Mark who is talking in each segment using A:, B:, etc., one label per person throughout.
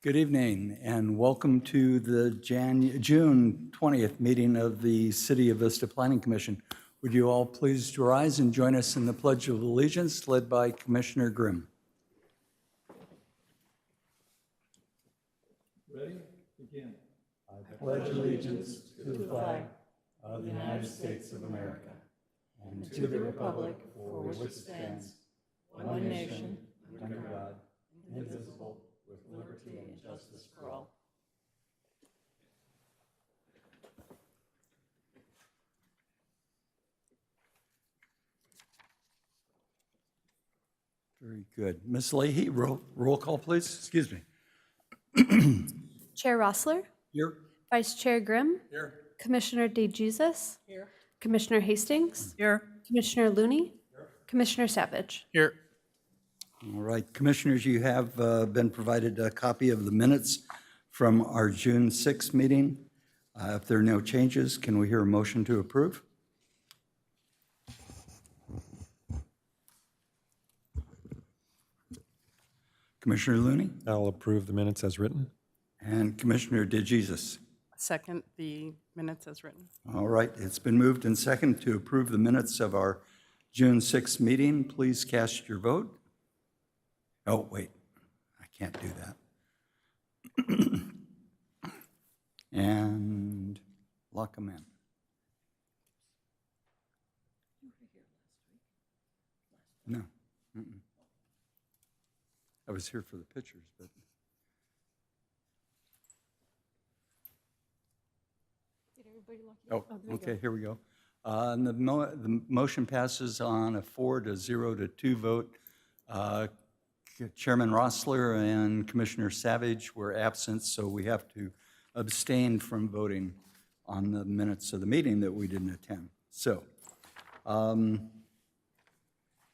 A: Good evening and welcome to the June 20th meeting of the City of Vista Planning Commission. Would you all please rise and join us in the Pledge of Allegiance led by Commissioner Grimm. Ready? Begin. I pledge allegiance to the flag of the United States of America and to the republic for which it stands, one nation, under God, indivisible, with liberty and justice for all. Very good. Ms. Leahy, roll call, please. Excuse me.
B: Chair Rossler?
A: Here.
B: Vice Chair Grimm?
A: Here.
B: Commissioner DeJesus?
A: Here.
B: Commissioner Hastings?
C: Here.
B: Commissioner Looney? Here. Commissioner Savage?
C: Here.
A: All right, Commissioners, you have been provided a copy of the minutes from our June 6th meeting. If there are no changes, can we hear a motion to approve? Commissioner Looney
D: I'll approve the minutes as written.
A: and Commissioner DeJesus.
C: Second the minutes as written.
A: All right, it's been moved and second to approve the minutes of our June 6th meeting. Please cast your vote. Oh, wait, I can't do that. And lock them in. No. Mm-mm. I was here for the pictures, but.
B: Did everybody lock
A: Oh, okay, here we go. And the motion passes on a 4-0-2 vote. Chairman Rossler and Commissioner Savage were absent, so we have to abstain from voting on the minutes of the meeting that we didn't attend. So,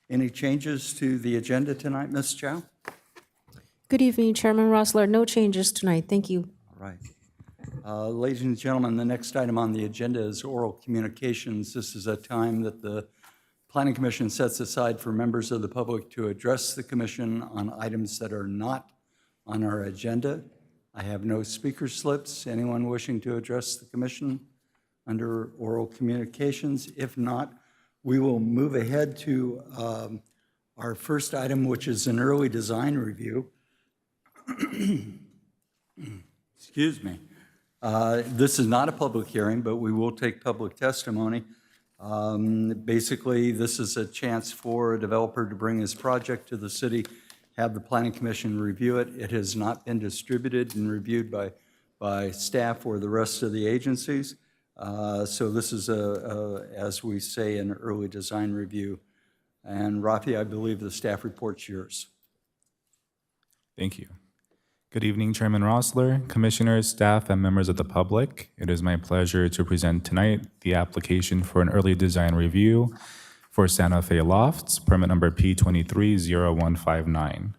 A: any changes to the agenda tonight, Ms. Chow?
E: Good evening, Chairman Rossler. No changes tonight. Thank you.
A: All right. Ladies and gentlemen, the next item on the agenda is oral communications. This is a time that the Planning Commission sets aside for members of the public to address the Commission on items that are not on our agenda. I have no speaker slips. Anyone wishing to address the Commission under oral communications? If not, we will move ahead to our first item, which is an early design review. Excuse me. This is not a public hearing, but we will take public testimony. Basically, this is a chance for a developer to bring his project to the city, have the Planning Commission review it. It has not been distributed and reviewed by staff or the rest of the agencies. So this is, as we say, an early design review. And Rafi, I believe the staff report's yours.
F: Thank you. Good evening, Chairman Rossler, Commissioners, staff, and members of the public. It is my pleasure to present tonight the application for an early design review for Fe Lofts, permit number P230159.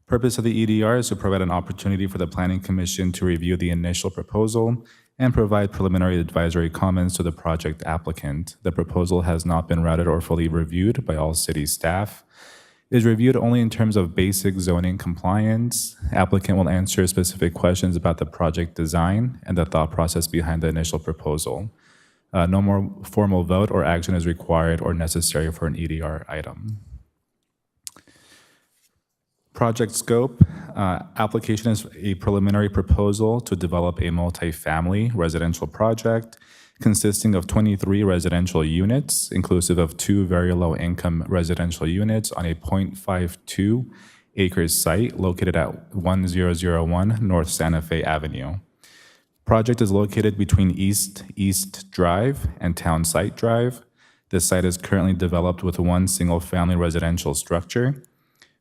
F: Purpose of the EDR is to provide an opportunity for the Planning Commission to review the initial proposal and provide preliminary advisory comments to the project applicant. The proposal has not been routed or fully reviewed by all city staff. It is reviewed only in terms of basic zoning compliance. Applicant will answer specific questions about the project design and the thought process behind the initial proposal. No more formal vote or action is required or necessary for an EDR item. Project scope. Application is a preliminary proposal to develop a multifamily residential project consisting of 23 residential units, inclusive of 2 very low-income residential units on a 0.52 acres site located at 1001 North Santa Fe Avenue. Project is located between East Drive and Town Site Drive. This site is currently developed with 1 single-family residential structure.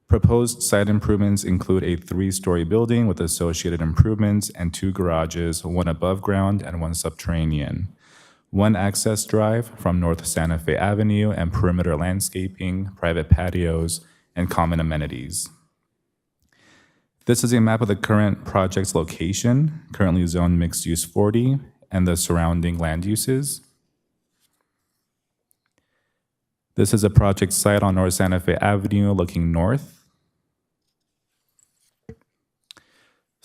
F: Proposed site improvements include a 3-story building with associated improvements and 2 garages, 1 above ground and 1 subterranean. 1 access drive from North Santa Fe Avenue and perimeter landscaping, private patios, and common amenities. This is a map of the current project's location, currently zoned mixed use 40, and the surrounding land uses. This is a project site on North Santa Fe Avenue looking north.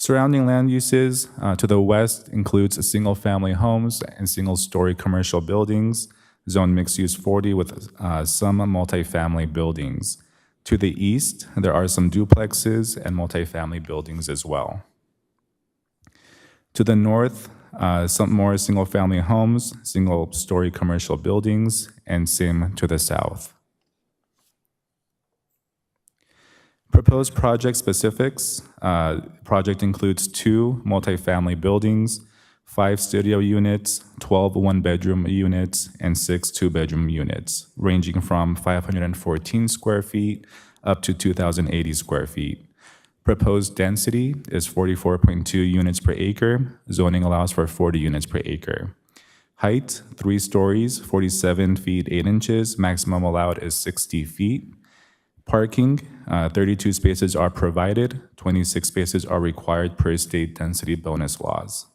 F: Surrounding land uses to the west includes single-family homes and single-story commercial buildings, zone mixed-use 40 with some multifamily buildings. To the east, there are some duplexes and multifamily buildings as well. To the north, some more single-family homes, single-story commercial buildings, and same to the south. Proposed project specifics. Project includes 2 multifamily buildings, 5 studio units, 12 one-bedroom units, and 6 two-bedroom units, ranging from 514 square feet up to 2,080 square feet. Proposed density is 44.2 units per acre. Zoning allows for 40 units per acre. Height, 3 stories, 47 feet 8 inches. Maximum allowed is 60 feet. Parking, 32 spaces are provided. 26 spaces are required per state density bonus laws.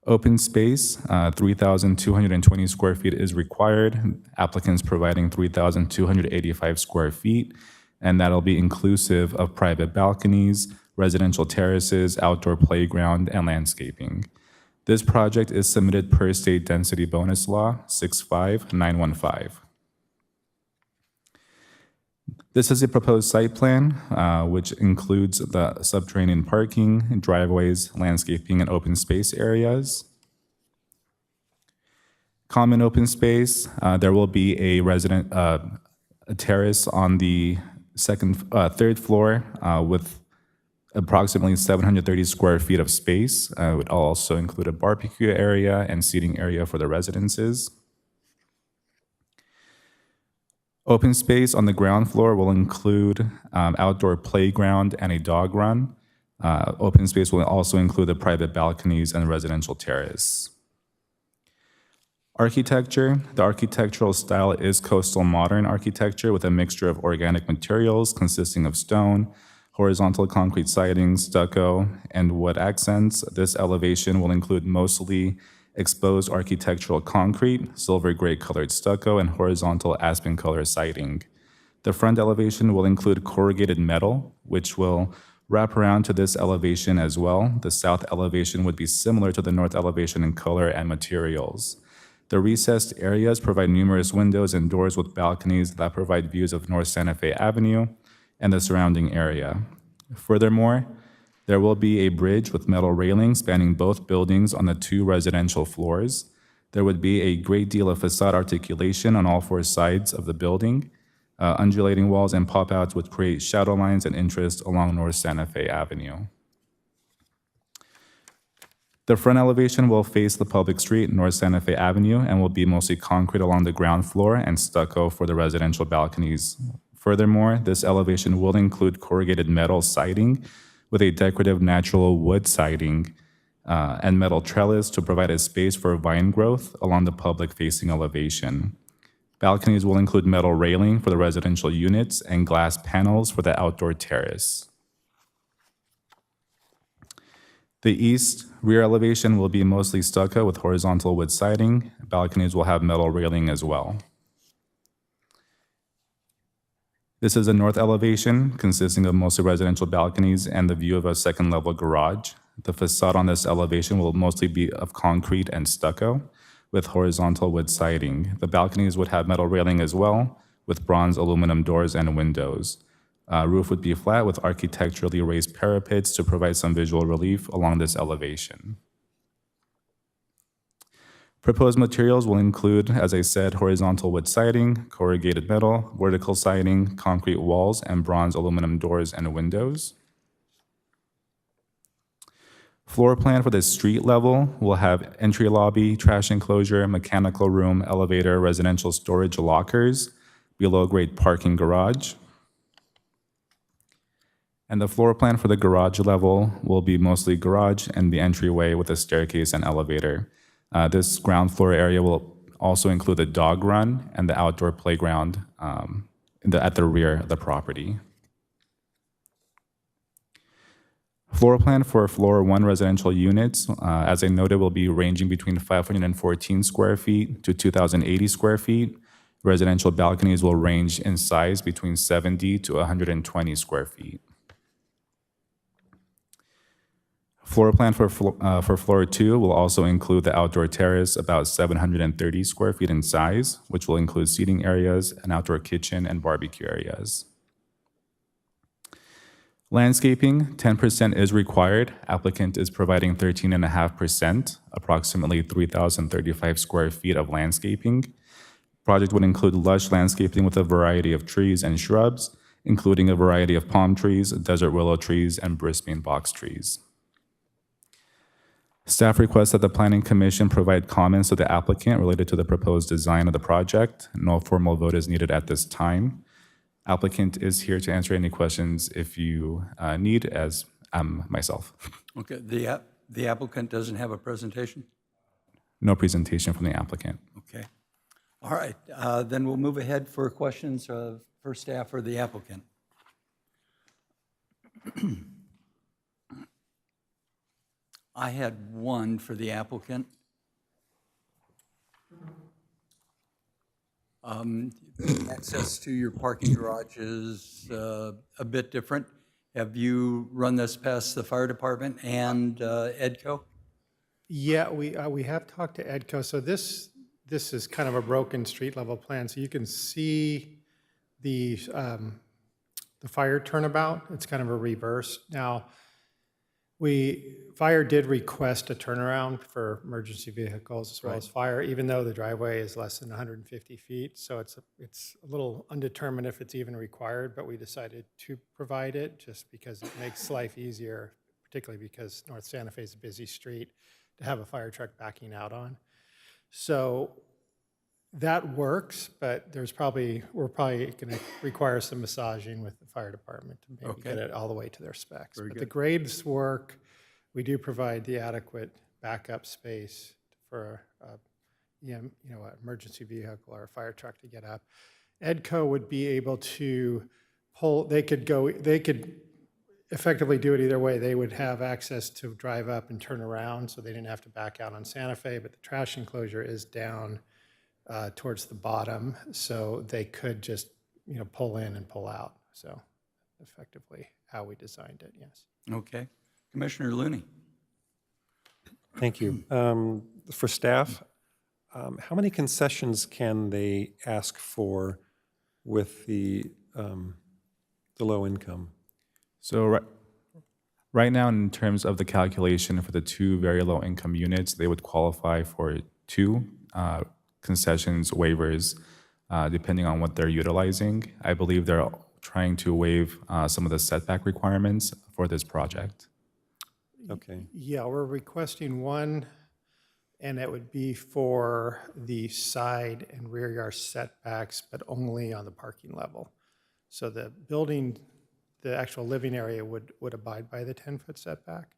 F: Open space, 3,220 square feet is required. Applicants providing 3,285 square feet, and that'll be inclusive of private balconies, residential terraces, outdoor playground, and landscaping. This project is submitted per state density bonus law 65915. This is a proposed site plan, which includes the subterranean parking, driveways, landscaping, and open space areas. Common open space, there will be a terrace on the third floor with approximately 730 square feet of space. It would also include a barbecue area and seating area for the residences. Open space on the ground floor will include outdoor playground and a dog run. Open space will also include the private balconies and residential terrace. Architecture, the architectural style is coastal modern architecture with a mixture of organic materials consisting of stone, horizontal concrete siding, stucco, and wood accents. This elevation will include mostly exposed architectural concrete, silver gray colored stucco, and horizontal aspen color siding. The front elevation will include corrugated metal, which will wrap around to this elevation as well. The south elevation would be similar to the north elevation in color and materials. The recessed areas provide numerous windows and doors with balconies that provide views of North Santa Fe Avenue and the surrounding area. Furthermore, there will be a bridge with metal railings spanning both buildings on the 2 residential floors. There would be a great deal of facade articulation on all 4 sides of the building. Undulating walls and pop-outs would create shadow lines and interest along North Santa Fe Avenue. The front elevation will face the public street, North Santa Fe Avenue, and will be mostly concrete along the ground floor and stucco for the residential balconies. Furthermore, this elevation will include corrugated metal siding with a decorative natural wood siding and metal trellis to provide a space for vine growth along the public-facing elevation. Balconies will include metal railing for the residential units and glass panels for the outdoor terrace. The east rear elevation will be mostly stucco with horizontal wood siding. Balconies will have metal railing as well. This is a north elevation consisting of mostly residential balconies and the view of a second-level garage. The facade on this elevation will mostly be of concrete and stucco with horizontal wood siding. The balconies would have metal railing as well with bronze aluminum doors and windows. Roof would be flat with architecturally raised parapets to provide some visual relief along this elevation. Proposed materials will include, as I said, horizontal wood siding, corrugated metal, vertical siding, concrete walls, and bronze aluminum doors and windows. Floor plan for the street level will have entry lobby, trash enclosure, mechanical room, elevator, residential storage lockers, below-grade parking garage. And the floor plan for the garage level will be mostly garage and the entryway with a staircase and elevator. This ground floor area will also include the dog run and the outdoor playground at the rear of the property. Floor plan for floor 1 residential units, as I noted, will be ranging between 514 square feet to 2,080 square feet. Residential balconies will range in size between 70 to 120 square feet. Floor plan for floor 2 will also include the outdoor terrace, about 730 square feet in size, which will include seating areas, an outdoor kitchen, and barbecue areas. Landscaping, 10% is required. Applicant is providing 13.5%, approximately 3,035 square feet of landscaping. Project would include lush landscaping with a variety of trees and shrubs, including a variety of palm trees, desert willow trees, and Brisbane box trees. Staff requests that the Planning Commission provide comments to the applicant related to the proposed design of the project. No formal vote is needed at this time. Applicant is here to answer any questions if you need, as myself.
A: Okay, the applicant doesn't have a presentation?
F: No presentation from the applicant.
A: Okay. All right, then we'll move ahead for questions for staff or the applicant. I had one for the applicant. Access to your parking garage is a bit different. Have you run this past the fire department and EDCO?
G: Yeah, we have talked to EDCO. So this is kind of a broken street level plan. So you can see the fire turnabout. It's kind of a reverse. Now, fire did request a turnaround for emergency vehicles as well as fire, even though the driveway is less than 150 feet. So it's a little undetermined if it's even required, but we decided to provide it just because it makes life easier, particularly because North Santa Fe is a busy street to have a fire truck backing out on. So that works, but we're probably going to require some massaging with the fire department to maybe get it all the way to their specs. But the grades work. We do provide the adequate backup space for an emergency vehicle or a fire truck to get up. EDCO would be able to pull. They could effectively do it either way. They would have access to drive up and turn around, so they didn't have to back out on Santa Fe. But the trash enclosure is down towards the bottom, so they could just pull in and pull out. So effectively how we designed it, yes.
A: Okay. Commissioner Looney.
D: Thank you. For staff, how many concessions can they ask for with the low income?
F: So right now, in terms of the calculation for the 2 very low income units, they would qualify for 2 concessions waivers, depending on what they're utilizing. I believe they're trying to waive some of the setback requirements for this project.
D: Okay.
G: Yeah, we're requesting 1, and it would be for the side and rear yard setbacks, but only on the parking level. So the building, the actual living area would abide by the 10-foot setback.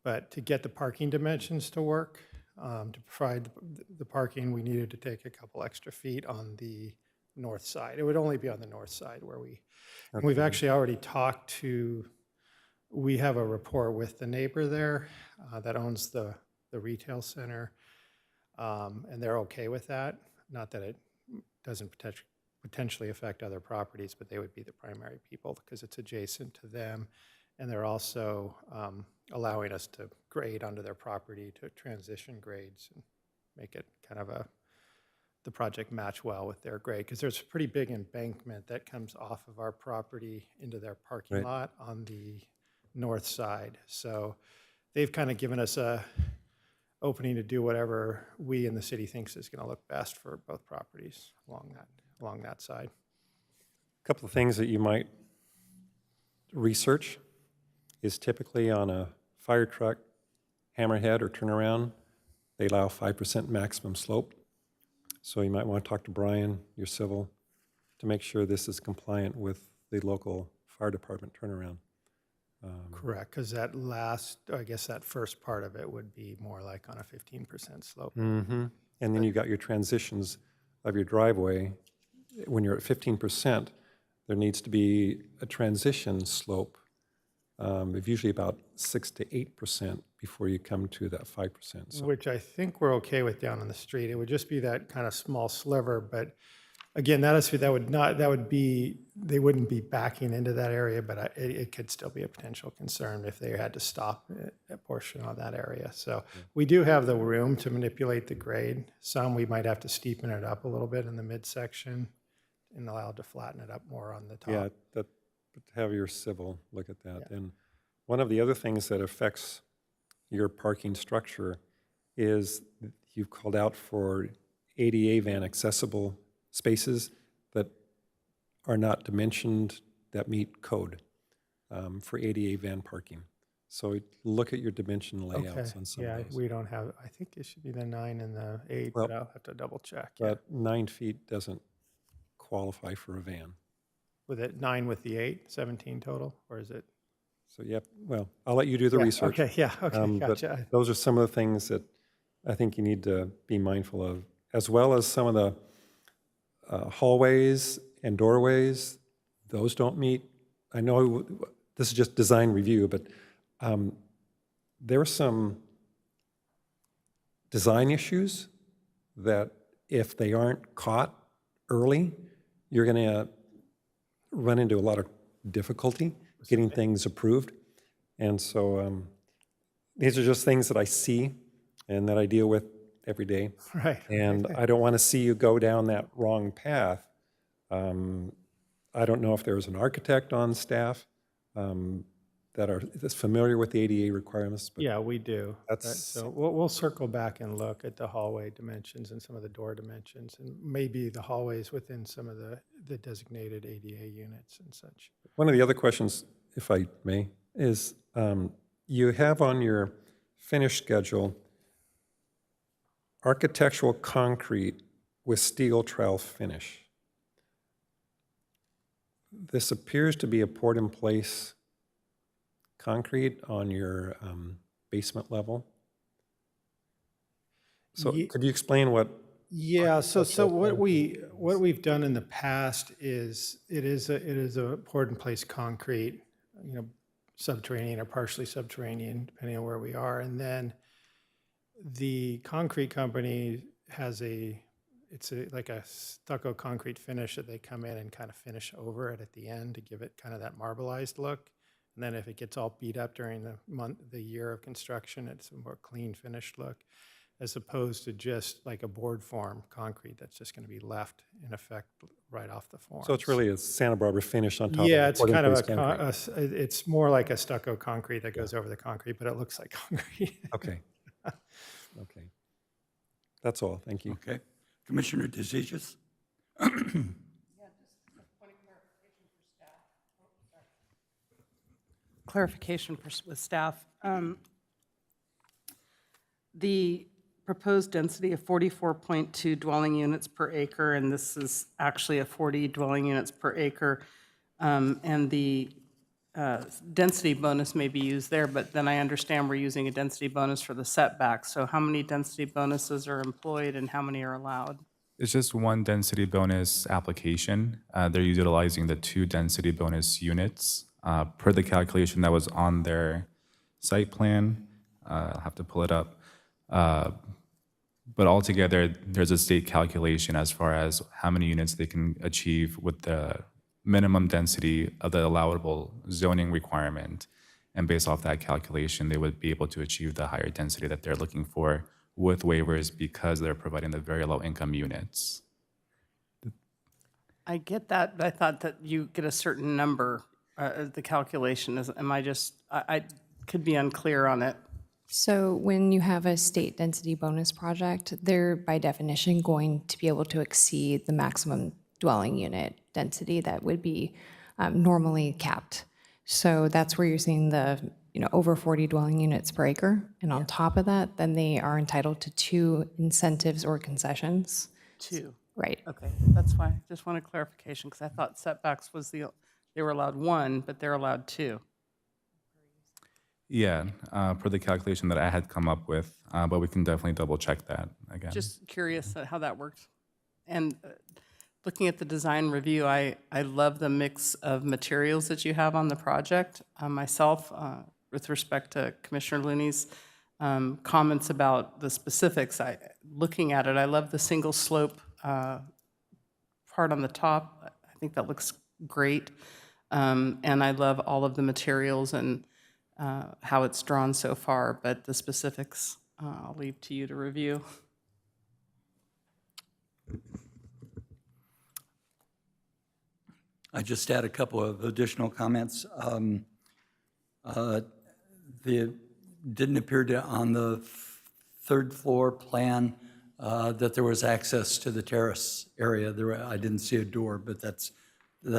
G: But to get the parking dimensions to work, to provide the parking, we needed to take a couple extra feet on the north side. It would only be on the north side where we've actually already talked to, we have a rapport with the neighbor there that owns the retail center, and they're okay with that. Not that it doesn't potentially affect other properties, but they would be the primary people because it's adjacent to them. And they're also allowing us to grade onto their property to transition grades and make it kind of the project match well with their grade. Because there's a pretty big embankment that comes off of our property into their parking lot on the north side. So they've kind of given us a opening to do whatever we in the city thinks is going to look best for both properties along that side.
D: A couple of things that you might research is typically on a fire truck, hammerhead or turnaround, they allow 5% maximum slope. So you might want to talk to Brian, your civil, to make sure this is compliant with the local fire department turnaround.
G: Correct, because that first part of it would be more like on a 15% slope.
D: Mm-hmm. And then you got your transitions of your driveway. When you're at 15%, there needs to be a transition slope of usually about 6 to 8% before you come to that 5%. So
G: Which I think we're okay with down on the street. It would just be that kind of small sliver, but Again, that would be, they wouldn't be backing into that area, but it could still be a potential concern if they had to stop a portion of that area. So we do have the room to manipulate the grade. Some, we might have to steepen it up a little bit in the midsection and allow to flatten it up more on the top.
D: Yeah, but have your civil look at that. And one of the other things that affects your parking structure is you've called out for ADA van accessible spaces that are not dimensioned that meet code for ADA van parking. So look at your dimension layouts on some
G: Yeah,
D: of those.
G: we don't have, I think it should be the 9 and the 8,
D: Well,
G: but I'll have to double check.
D: But 9 feet doesn't qualify for a van.
G: With it 9 with the 8, 17 total, or is it?
D: So, well, I'll let you do the research.
G: Okay, yeah, okay,
D: But
G: gotcha.
D: those are some of the things that I think you need to be mindful of, as well as some of the hallways and doorways. Those don't meet. I know this is just design review, but there are some design issues that if they aren't caught early, you're going to run into a lot of difficulty getting things approved. And so these are just things that I see and that I deal with every day.
G: Right.
D: And I don't want to see you go down that wrong path. I don't know if there's an architect on staff that's familiar with the ADA requirements. But
G: Yeah, we do.
D: That's-
G: So we'll circle back and look at the hallway dimensions and some of the door dimensions, and maybe the hallways within some of the designated ADA units and such.
D: One of the other questions, if I may, is you have on your finish schedule architectural concrete with steel trowel finish. This appears to be a poured-in-place concrete on your basement level. So could you explain what?
G: Yeah, so what we've done in the past is it is a poured in place concrete, subterranean or partially subterranean, depending on where we are. And then the concrete company has like a stucco concrete finish that they come in and kind of finish over it at the end to give it kind of that marbleized look. And then if it gets all beat up during the year of construction, it's a more clean finished look, as opposed to just like a board form concrete that's just going to be left in effect right off the form.
D: So it's really a Santa Barbara finish on top of
G: Yeah,
D: the
G: it's kind of
D: poured-in-place concrete.
G: it's more like a stucco concrete that goes over the concrete, but it looks like concrete.
D: Okay. Okay. That's all. Thank you.
A: Okay. Commissioner DeZiges?
C: Clarification with staff. The proposed density of 44.2 dwelling units per acre, and this is actually a 40 dwelling units per acre, and the density bonus may be used there, but then I understand we're using a density bonus for the setbacks. So how many density bonuses are employed and how many are allowed?
F: It's just one density bonus application. They're utilizing the 2 density bonus units per the calculation that was on their site plan. I'll have to pull it up. But altogether, there's a state calculation as far as how many units they can achieve with the minimum density of the allowable zoning requirement. And based off that calculation, they would be able to achieve the higher density that they're looking for with waivers because they're providing the very low income units.
C: I get that, but I thought that you get a certain number. The calculation is, I could be unclear on it.
E: So when you have a state density bonus project, they're by definition going to be able to exceed the maximum dwelling unit density that would be normally capped. So that's where you're seeing the over 40 dwelling units per acre. And on top of that, then they are entitled to 2 incentives or concessions.
C: 2.
E: Right.
C: Okay, that's fine. Just wanted clarification because I thought setbacks was they were allowed 1, but they're allowed 2.
F: Yeah, per the calculation that I had come up with, but we can definitely double check that again.
C: Just curious at how that works. And looking at the design review, I love the mix of materials that you have on the project. Myself, with respect to Commissioner Looney's comments about the specifics, looking at it, I love the single slope part on the top. I think that looks great. And I love all of the materials and how it's drawn so far, but the specifics I'll leave to you to review.
A: I just add a couple of additional comments. The didn't appear to, on the third floor plan, that there was access to the terrace area. I didn't see a door, but that's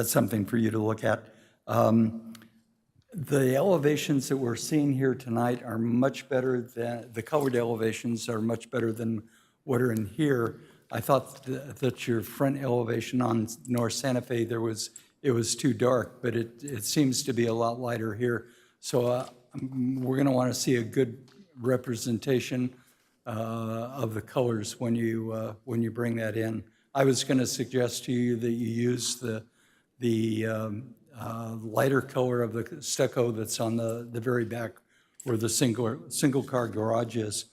A: something for you to look at. The elevations that we're seeing here tonight are much better than, the colored elevations are much better than what are in here. I thought that your front elevation on North Santa Fe, it was too dark, but it seems to be a lot lighter here. So we're going to want to see a good representation of the colors when you bring that in. I was going to suggest to you that you use the lighter color of the stucco that's on the very back where the single car garage is.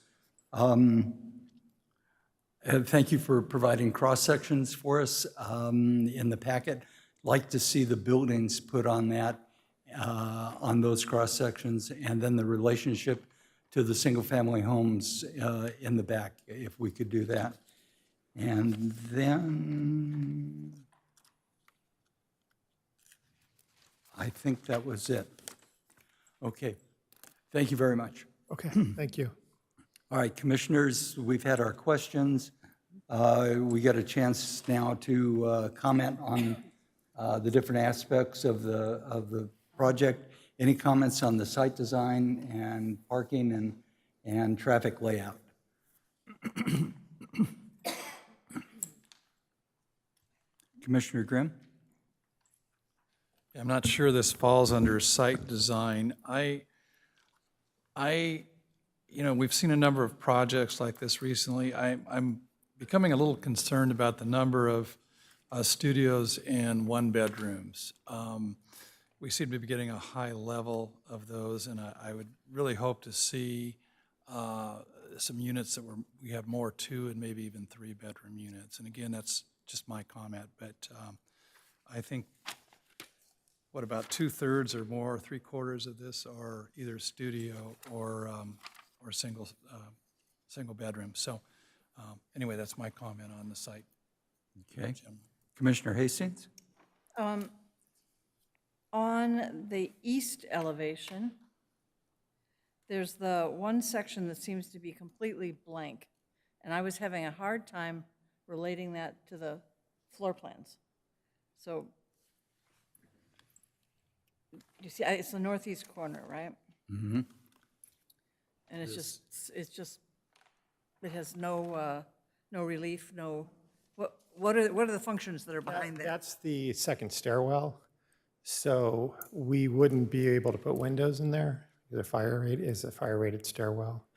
A: And thank you for providing cross sections for us in the packet. Like to see the buildings put on that, on those cross sections, and then the relationship to the single family homes in the back, if we could do that. And then I think that was it. Okay, thank you very much.
G: Okay, thank you.
A: All right, commissioners, we've had our questions. We got a chance now to comment on the different aspects of the project. Any comments on the site design and parking and traffic layout? Commissioner Grimm?
H: I'm not sure this falls under site design. We've seen a number of projects like this recently. I'm becoming a little concerned about the number of studios and one-bedrooms. We seem to be getting a high level of those, and I would really hope to see some units that we have more two and maybe even three-bedroom units. And again, that's just my comment, but I think, what about 2/3 or more, 3/4 of this are either studio or single bedroom. So anyway, that's my comment on the site.
A: Okay. Commissioner Hastings?
I: On the east elevation, there's the one section that seems to be completely blank, and I was having a hard time relating that to the floor plans. So, you see, it's the northeast corner, right? Mm-hmm. And it has no relief, what are the functions that are behind that?
G: That's the second stairwell. So we wouldn't be able to put windows in there. The fire rate is a fire-rated stairwell.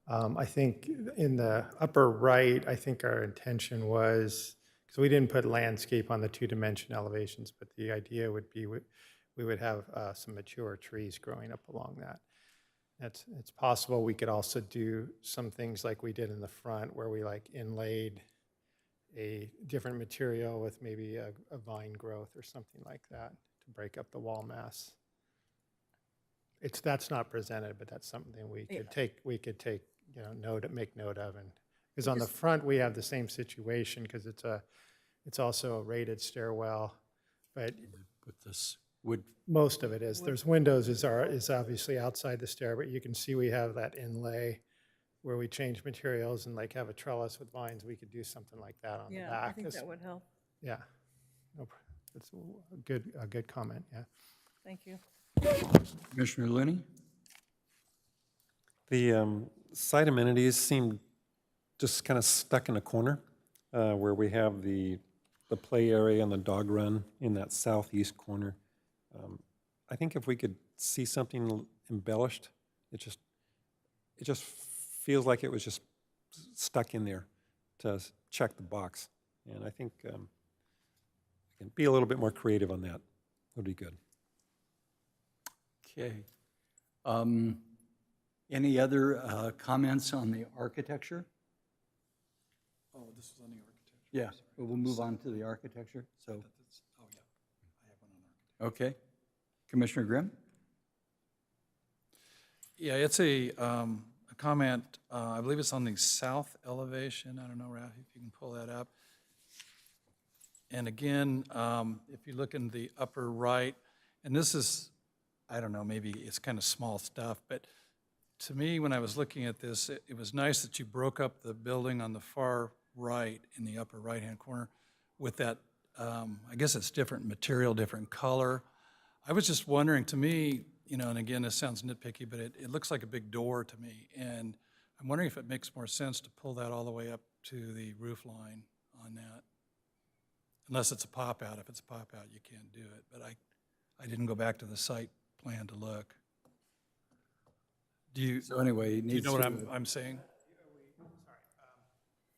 G: I think in the upper right, I think our intention was, because we didn't put landscape on the two-dimension elevations, but the idea would be we would have some mature trees growing up along that. It's possible we could also do some things like we did in the front, where we like inlaid a different material with maybe a vine growth or something like that to break up the wall mass. That's not presented, but that's something we could take, make note of. And because on the front, we have the same situation, because it's also a rated stairwell, but
A: With this wood.
G: most of it is. There's windows is obviously outside the stair, but you can see we have that inlay where we change materials and like have a trellis with vines. We could do something like that on the back.
I: Yeah, I think that would help.
G: Yeah, that's a good comment, yeah.
I: Thank you.
A: Commissioner Looney?
D: The site amenities seem just kind of stuck in a corner where we have the play area and the dog run in that southeast corner. I think if we could see something embellished, it just feels like it was just stuck in there to check the box. And I think I can be a little bit more creative on that. Would be good.
A: Okay. Any other comments on the architecture?
H: Oh, this is on the architecture.
A: Yeah, we'll move on to the architecture, so. Okay. Commissioner Grimm?
H: Yeah, it's a comment, I believe it's on the south elevation. I don't know, Ralph, if you can pull that up. And again, if you look in the upper right, and this is, I don't know, maybe it's kind of small stuff, but to me, when I was looking at this, it was nice that you broke up the building on the far right, in the upper right-hand corner, with that, I guess it's different material, different color. I was just wondering, to me, you know, and again, this sounds nitpicky, but it looks like a big door to me. And I'm wondering if it makes more sense to pull that all the way up to the roof line on that. Unless it's a pop-out. If it's a pop-out, you can't do it. But I didn't go back to the site plan to look. Do you,
A: So anyway,
H: do you know what I'm saying?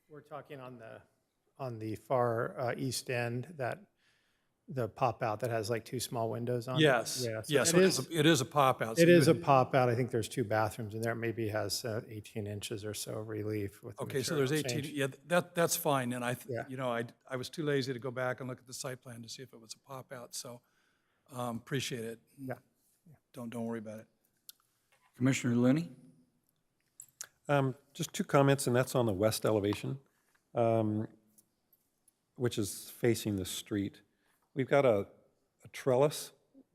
G: We're talking on the far east end, that the pop-out that has like two small windows on it?
H: Yes,
G: Yeah, so
H: yes, it is a pop-out.
G: It is a pop-out. I think there's two bathrooms in there. It maybe has 18 inches or so relief with the
H: Okay, so
G: material
H: there's 18,
G: change.
H: yeah, that's fine, and
G: Yeah.
H: you know, I was too lazy to go back and look at the site plan to see if it was a pop-out, so appreciate it.
G: Yeah.
H: Don't worry about it.
A: Commissioner Looney?
D: Just two comments, and that's on the west elevation, which is facing the street. We've got a trellis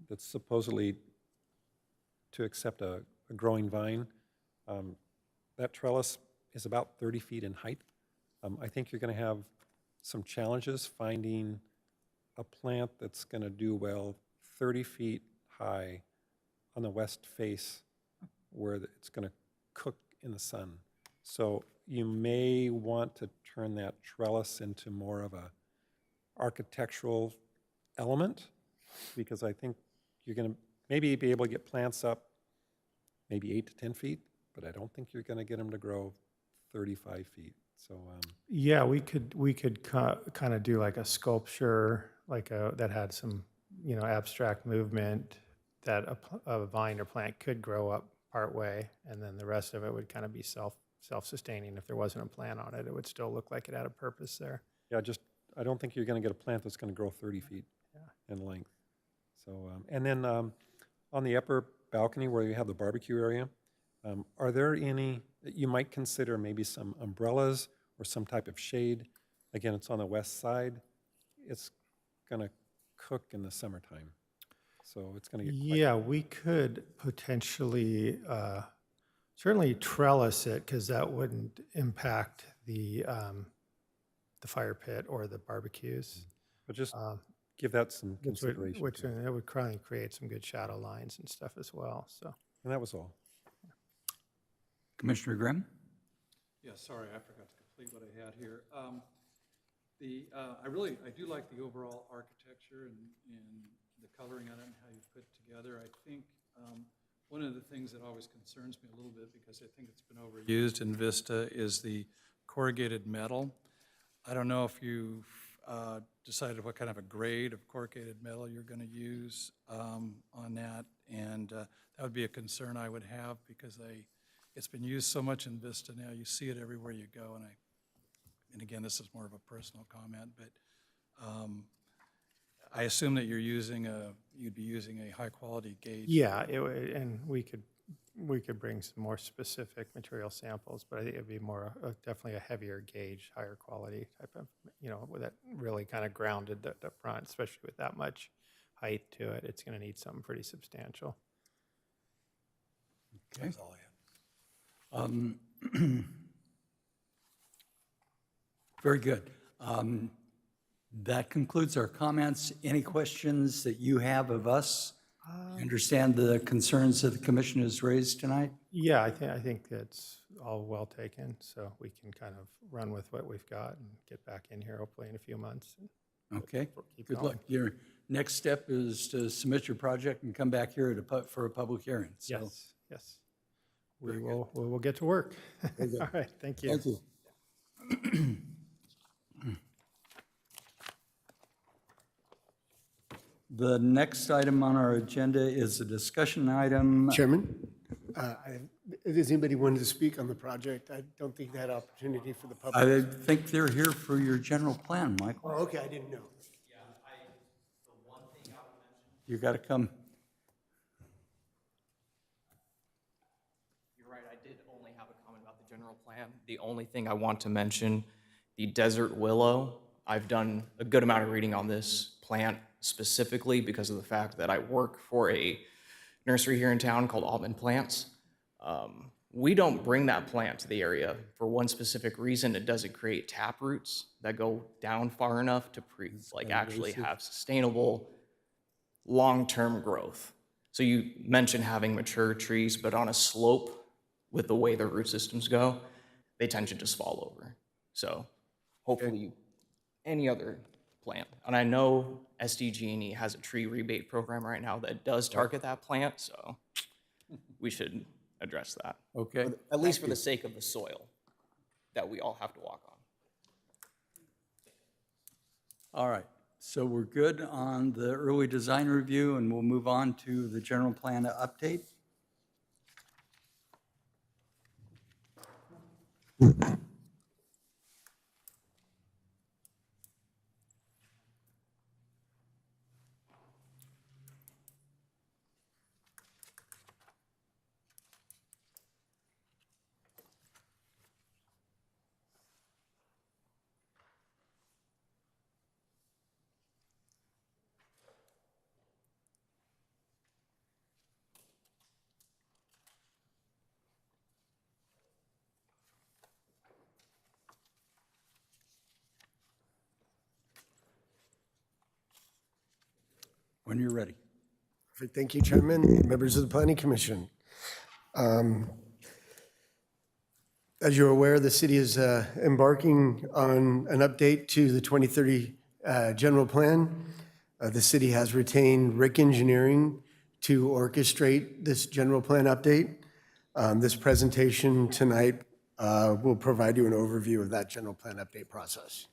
D: that's supposedly to accept a growing vine. That trellis is about 30 feet in height. I think you're going to have some challenges finding a plant that's going to do well 30 feet high on the west face where it's going to cook in the sun. So you may want to turn that trellis into more of a architectural element, because I think you're going to maybe be able to get plants up maybe 8 to 10 feet, but I don't think you're going to get them to grow 35 feet. So
G: Yeah, we could kind of do like a sculpture, that had some, abstract movement that a vine or plant could grow up part way, and then the rest of it would kind of be self-sustaining. If there wasn't a plant on it, it would still look like it had a purpose there.
D: yeah, I don't think you're going to get a plant that's going to grow 30 feet in length. So, and then on the upper balcony where you have the barbecue area, are there any that you might consider maybe some umbrellas or some type of shade? Again, it's on the west side. It's going to cook in the summertime, so it's going to get quite.
G: Yeah, we could potentially, certainly trellis it, because that wouldn't impact the fire pit or the barbecues.
D: But just give that some consideration.
G: Which it would probably create some good shadow lines and stuff as well, so.
D: And that was all.
A: Commissioner Grimm?
H: Yeah, sorry, I forgot to complete what I had here. I do like the overall architecture and the coloring on it and how you put it together. I think one of the things that always concerns me a little bit, because I think it's been overused in Vista, is the corrugated metal. I don't know if you've decided what kind of a grade of corrugated metal you're going to use on that, and that would be a concern I would have, because it's been used so much in Vista now. You see it everywhere you go, and again, this is more of a personal comment, but I assume that you'd be using a high-quality gauge.
G: Yeah, and we could bring some more specific material samples, but I think it'd be more, definitely a heavier gauge, higher quality type of, with that really kind of grounded up front, especially with that much height to it. It's going to need something pretty substantial.
A: Okay.
H: That's all I had.
A: Very good. That concludes our comments. Any questions that you have of us? You understand the concerns that the commission has raised tonight?
G: Yeah, I think that's all well taken, so we can kind of run with what we've got and get back in here hopefully in a few months.
A: Okay,
G: Keep
A: good
G: going.
A: luck. Your next step is to submit your project and come back here for a public hearing. So,
G: Yes. We will get to work. All right, thank you.
A: thank you. The next item on our agenda is a discussion item.
J: Chairman, Does anybody want to speak on the project? I don't think that opportunity for the public.
A: I think they're here for your general plan, Michael.
J: Oh, okay, I didn't know.
A: You got to come.
K: You're right, I did only have a comment about the general plan. The only thing I want to mention, the desert willow, I've done a good amount of reading on this plant specifically because of the fact that I work for a nursery here in town called Altman Plants. We don't bring that plant to the area for one specific reason. It doesn't create tap roots that go down far enough to actually have sustainable long-term growth. So you mentioned having mature trees, but on a slope with the way the root systems go, they tend to just fall over. So hopefully any other plant. And I know SDG&E has a tree rebate program right now that does target that plant, so we should address that.
A: Okay.
K: At least for the sake of the soil that we all have to walk on.
A: All right. So we're good on the early design review, and we'll move on to the general plan update. When you're ready.
J: Perfect. Thank you, Chairman, members of the Planning Commission. As you're aware, the city is embarking on an update to the 2030 general plan. The city has retained Rick Engineering to orchestrate this general plan update. This presentation tonight will provide you an overview of that general plan update process.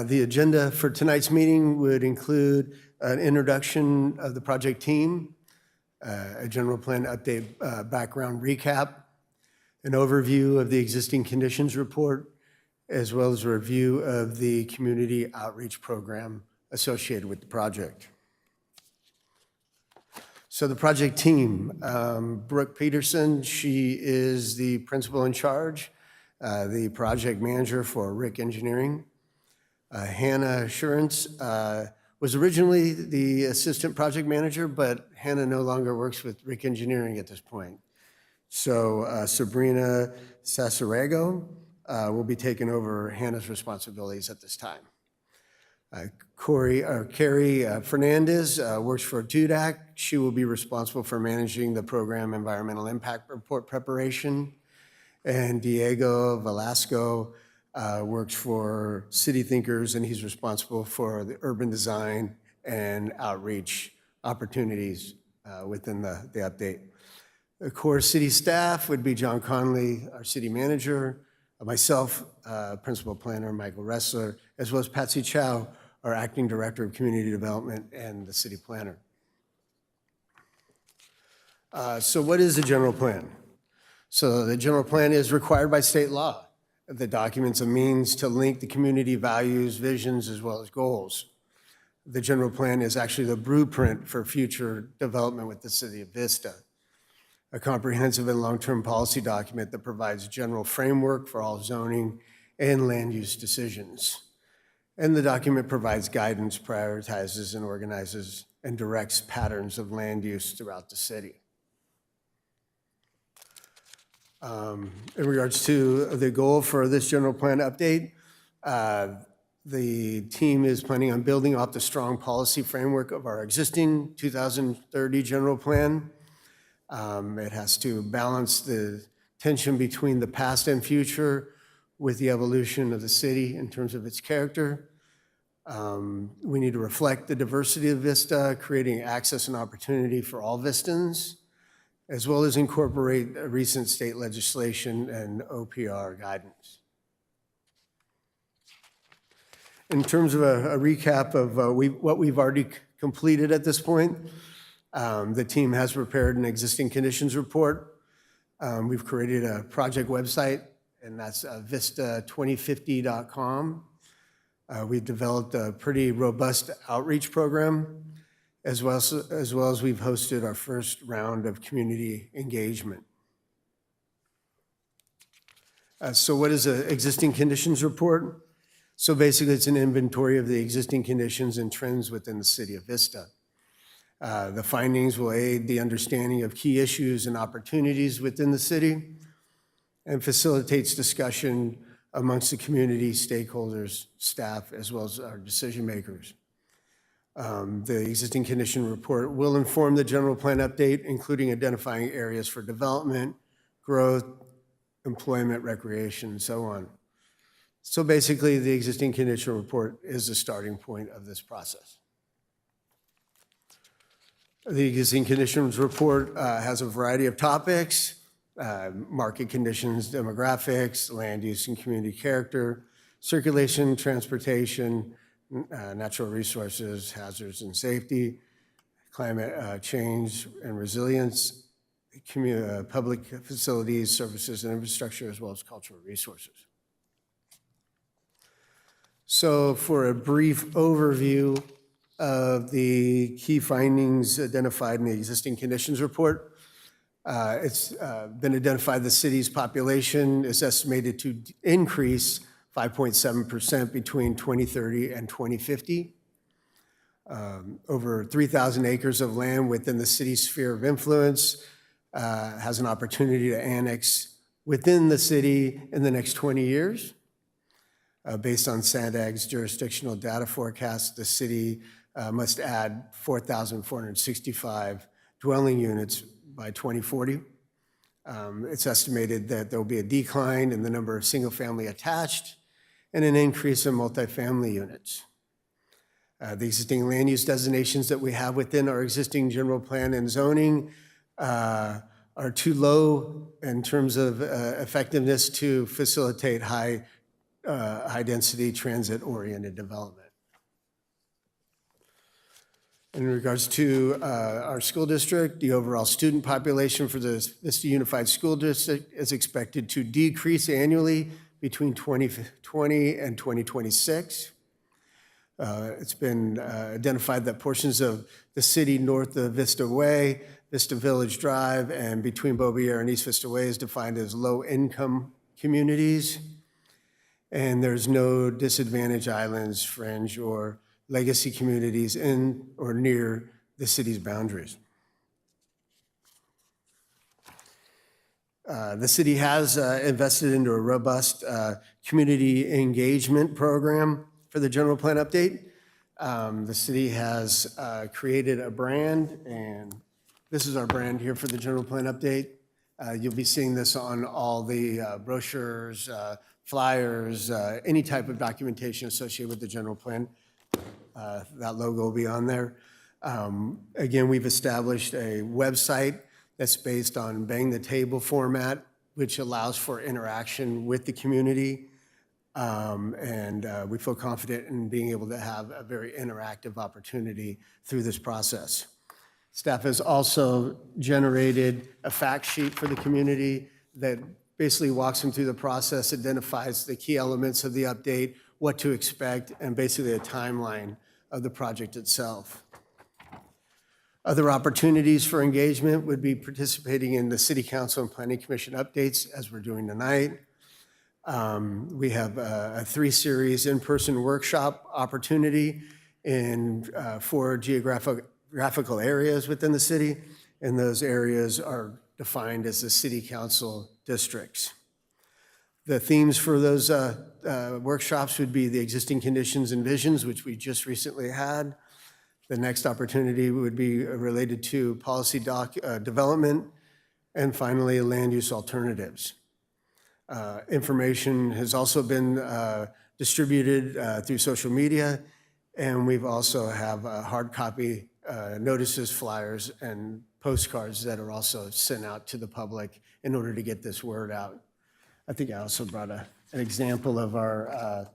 J: The agenda for tonight's meeting would include an introduction of the project team, a general plan update background recap, an overview of the existing conditions report, as well as a review of the community outreach program associated with the project. So the project team, Brooke Peterson, she is the principal in charge, the project manager for Rick Engineering. Hannah Assurance was originally the assistant project manager, but Hannah no longer works with Rick Engineering at this point. So Sabrina Sasarego will be taking over Hannah's responsibilities at this time. Carrie Fernandez works for DUDAC. She will be responsible for managing the program environmental impact report preparation. And Diego Velasco works for City Thinkers, and he's responsible for the urban design and outreach opportunities within the update. The core city staff would be John Conley, our city manager, myself, principal planner Michael Ressler, as well as Patsy Chow, our acting director of community development and the city planner. So what is the general plan? So the general plan is required by state law. The document's a means to link the community values, visions, as well as goals. The general plan is actually the blueprint for future development with the city of Vista, a comprehensive and long-term policy document that provides general framework for all zoning and land use decisions. And the document provides guidance, prioritizes, and organizes and directs patterns of land use throughout the city. In regards to the goal for this general plan update, the team is planning on building off the strong policy framework of our existing 2030 general plan. It has to balance the tension between the past and future with the evolution of the city in terms of its character. We need to reflect the diversity of Vista, creating access and opportunity for all Vistans, as well as incorporate recent state legislation and OPR guidance. In terms of a recap of what we've already completed at this point, The team has prepared an existing conditions report. We've created a project website, and that's vista2050.com. We've developed a pretty robust outreach program, as well as we've hosted our first round of community engagement. So what is an existing conditions report? So basically, it's an inventory of the existing conditions and trends within the city of Vista. The findings will aid the understanding of key issues and opportunities within the city and facilitates discussion amongst the community, stakeholders, staff, as well as our decision makers. The existing condition report will inform the general plan update, including identifying areas for development, growth, employment, recreation, and so on. So basically, the existing condition report is the starting point of this process. The existing conditions report has a variety of topics: market conditions, demographics, land use and community character, circulation, transportation, natural resources, hazards and safety, climate change and resilience, public facilities, services and infrastructure, as well as cultural resources. So for a brief overview of the key findings identified in the existing conditions report, it's been identified the city's population is estimated to increase 5.7% between 2030 and 2050. Over 3,000 acres of land within the city's sphere of influence has an opportunity to annex within the city in the next 20 years. Based on SANDAG's jurisdictional data forecast, the city must add 4,465 dwelling units by 2040. It's estimated that there will be a decline in the number of single-family attached and an increase in multifamily units. The existing land use designations that we have within our existing general plan and zoning are too low in terms of effectiveness to facilitate high-density transit-oriented development. In regards to our school district, the overall student population for the Vista Unified School District is expected to decrease annually between 2020 and 2026. It's been identified that portions of the city north of Vista Way, Vista Village Drive, and between Beaubier and East Vista Way is defined as low-income communities. And there's no disadvantaged islands, fringe, or legacy communities in or near the city's boundaries. The city has invested into a robust community engagement program for the general plan update. The city has created a brand, and this is our brand here for the general plan update. You'll be seeing this on all the brochures, flyers, any type of documentation associated with the general plan. That logo will be on there. Again, we've established a website that's based on bang the table format, which allows for interaction with the community. We feel confident in being able to have a very interactive opportunity through this process. Staff has also generated a fact sheet for the community that basically walks them through the process, identifies the key elements of the update, what to expect, and basically a timeline of the project itself. Other opportunities for engagement would be participating in the City Council and Planning Commission updates, as we're doing tonight. We have a 3-series in-person workshop opportunity in 4 geographical areas within the city, and those areas are defined as the City Council districts. The themes for those workshops would be the existing conditions and visions, which we just recently had. The next opportunity would be related to policy development, and finally, land use alternatives. Information has also been distributed through social media, and we've also have hard copy notices, flyers, and postcards that are also sent out to the public in order to get this word out. I think I also brought an example of our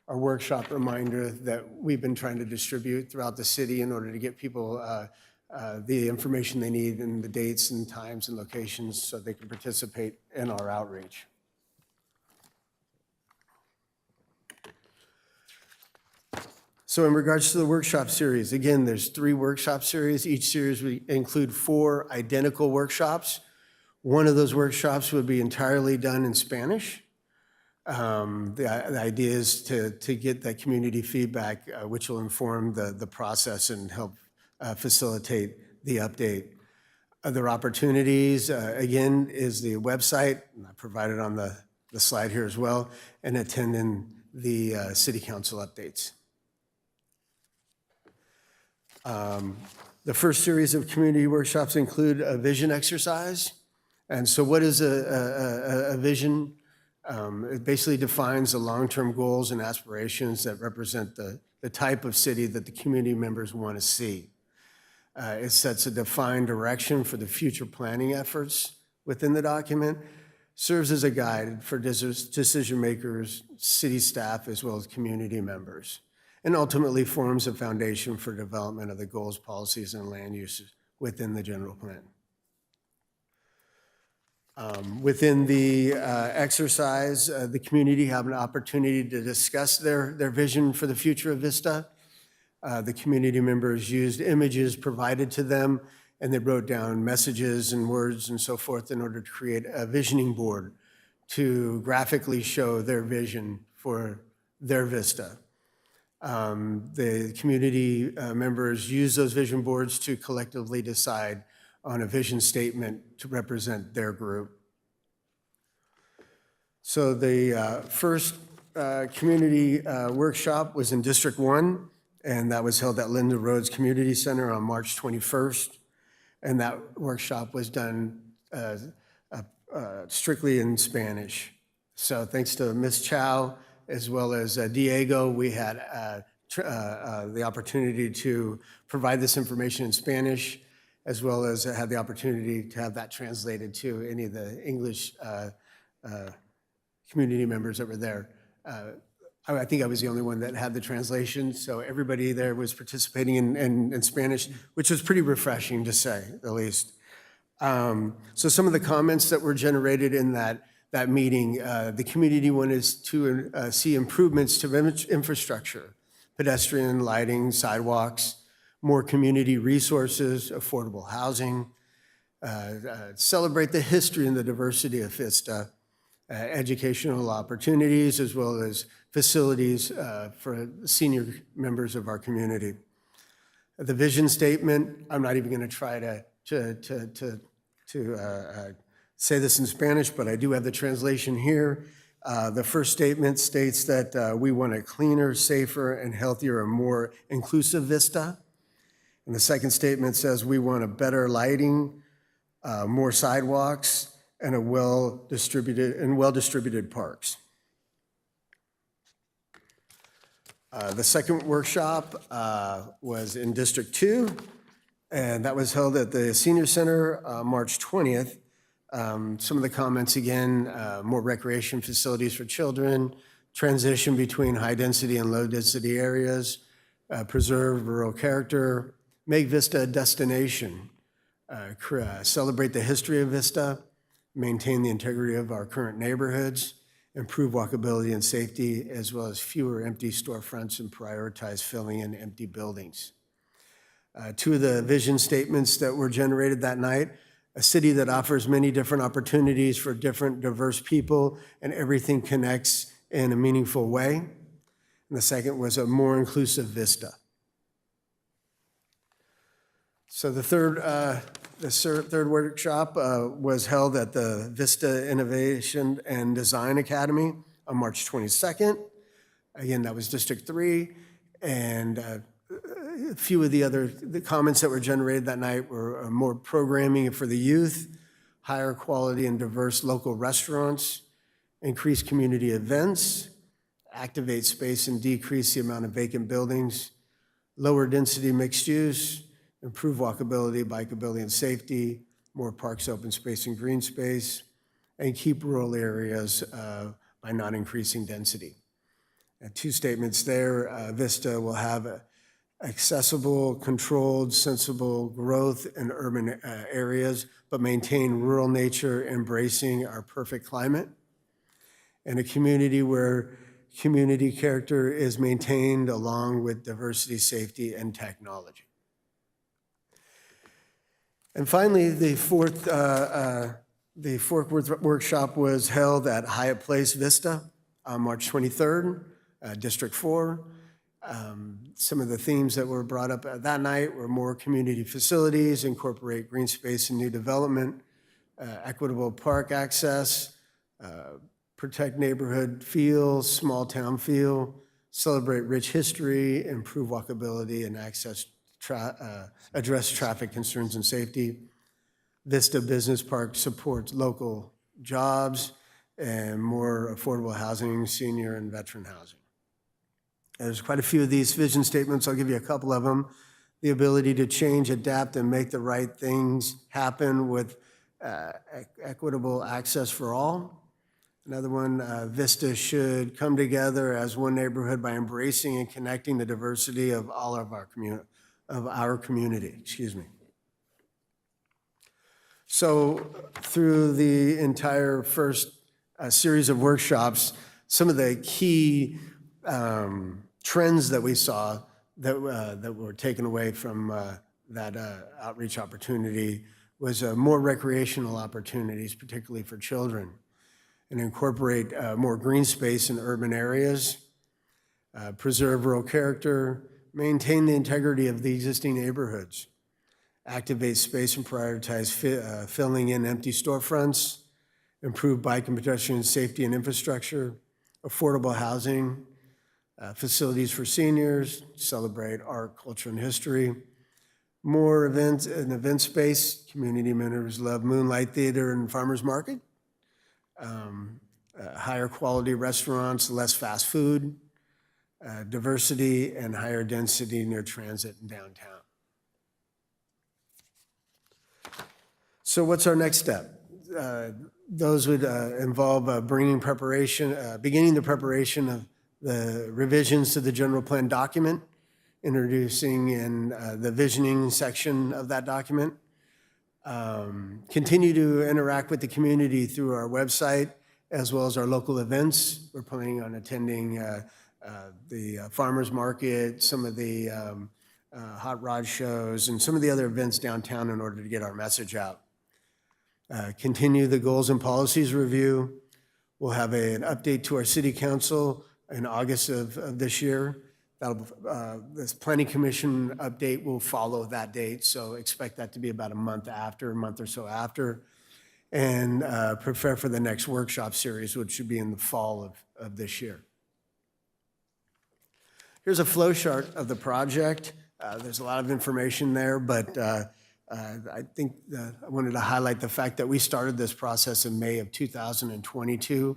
J: workshop reminder that we've been trying to distribute throughout the city in order to get people the information they need and the dates and times and locations so they can participate in our outreach. So in regards to the workshop series, again, there's 3 workshop series. Each series would include 4 identical workshops. One of those workshops would be entirely done in Spanish. The idea is to get that community feedback, which will inform the process and help facilitate the update. Other opportunities, again, is the website, and I provided on the slide here as well, and attending the city council updates. The first series of community workshops include a vision exercise. And so what is a vision? It basically defines the long-term goals and aspirations that represent the type of city that the community members want to see. It sets a defined direction for the future planning efforts within the document, serves as a guide for decision makers, city staff, as well as community members, and ultimately forms a foundation for development of the goals, policies, and land uses within the general plan. Within the exercise, the community have an opportunity to discuss their vision for the future of Vista. The community members used images provided to them, and they wrote down messages and words and so forth in order to create a visioning board to graphically show their vision for their Vista. The community members use those vision boards to collectively decide on a vision statement to represent their group. So the first community workshop was in District 1, and that was held at Linda Rhodes Community Center on March 21st. And that workshop was done strictly in Spanish. So thanks to Ms. Chow, as well as Diego, we had the opportunity to provide this information in Spanish, as well as had the opportunity to have that translated to any of the English community members that were there. I think I was the only one that had the translation, so everybody there was participating in Spanish, which was pretty refreshing to say, the least. So some of the comments that were generated in that meeting, the community wanted to see improvements to infrastructure, pedestrian, lighting, sidewalks, more community resources, affordable housing, celebrate the history and the diversity of Vista, educational opportunities, as well as facilities for senior members of our community. The vision statement, I'm not even going to try to say this in Spanish, but I do have the translation here. The first statement states that we want a cleaner, safer, and healthier and more inclusive Vista. And the second statement says we want a better lighting, more sidewalks, and a well-distributed parks. The second workshop was in District 2, and that was held at the Senior Center March 20th. Some of the comments again, more recreation facilities for children, transition between high-density and low-density areas, preserve rural character, make Vista a destination, celebrate the history of Vista, maintain the integrity of our current neighborhoods, improve walkability and safety, as well as fewer empty storefronts and prioritize filling in empty buildings. Two of the vision statements that were generated that night: a city that offers many different opportunities for different diverse people and everything connects in a meaningful way. And the second was a more inclusive Vista. So the third workshop was held at the Vista Innovation and Design Academy on March 22nd. Again, that was District 3. And a few of the comments that were generated that night were more programming for the youth, higher quality and diverse local restaurants, increase community events, activate space and decrease the amount of vacant buildings, lower density mixed use, improve walkability, bikeability, and safety, more parks, open space, and green space, and keep rural areas by not increasing density. Two statements there. Vista will have accessible, controlled, sensible growth in urban areas, but maintain rural nature, embracing our perfect climate, and a community where community character is maintained along with diversity, safety, and technology. And finally, the fourth workshop was held at Hyatt Place Vista on March 23rd, District 4. Some of the themes that were brought up that night were more community facilities, incorporate green space and new development, equitable park access, protect neighborhood feel, small town feel, celebrate rich history, improve walkability and access, address traffic concerns and safety. Vista Business Park supports local jobs and more affordable housing, senior and veteran housing. There's quite a few of these vision statements. I'll give you a couple of them. The ability to change, adapt, and make the right things happen with equitable access for all. Another one, Vista should come together as one neighborhood by embracing and connecting the diversity of all of our community. Excuse me. So through the entire first series of workshops, some of the key trends that we saw that were taken away from that outreach opportunity was more recreational opportunities, particularly for children, and incorporate more green space in urban areas, preserve rural character, maintain the integrity of the existing neighborhoods, activate space and prioritize filling in empty storefronts, improve bike and pedestrian safety and infrastructure, affordable housing, facilities for seniors, celebrate art, culture, and history, more events and event space. Community members love Moonlight Theater and Farmers Market, higher quality restaurants, less fast food, diversity, and higher density near transit and downtown. So what's our next step? Those would involve beginning the preparation of the revisions to the general plan document, introducing in the visioning section of that document. Continue to interact with the community through our website as well as our local events. We're planning on attending the farmers market, some of the hot rod shows, and some of the other events downtown in order to get our message out. Continue the goals and policies review. We'll have an update to our city council in August of this year. This planning commission update will follow that date, so expect that to be about a month or so after, and prepare for the next workshop series, which should be in the fall of this year. Here's a flow chart of the project. There's a lot of information there, but I think I wanted to highlight the fact that we started this process in May of 2022,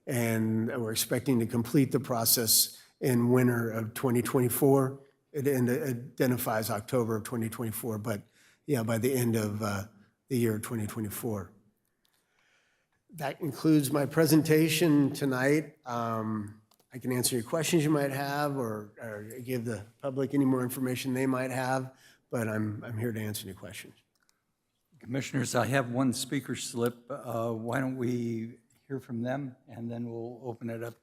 J: and we're expecting to complete the process in winter of 2024. It identifies October of 2024, but yeah, by the end of the year 2024. That concludes my presentation tonight. I can answer your questions you might have or give the public any more information they might have, but I'm here to answer any questions.
A: Commissioners, I have one speaker slip. Why don't we hear from them, and then we'll open it up.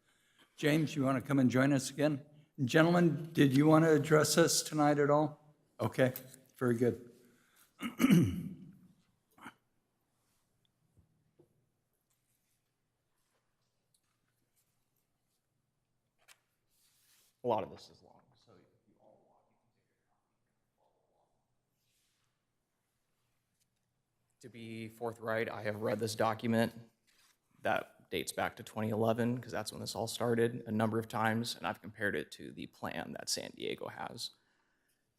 A: James, you want to come and join us again? And gentlemen, did you want to address us tonight at all? Okay, very good.
K: A lot of this is long, so if you all want, you can take your time and follow along. To be forthright, I have read this document that dates back to 2011, because that's when this all started, a number of times, and I've compared it to the plan that San Diego has.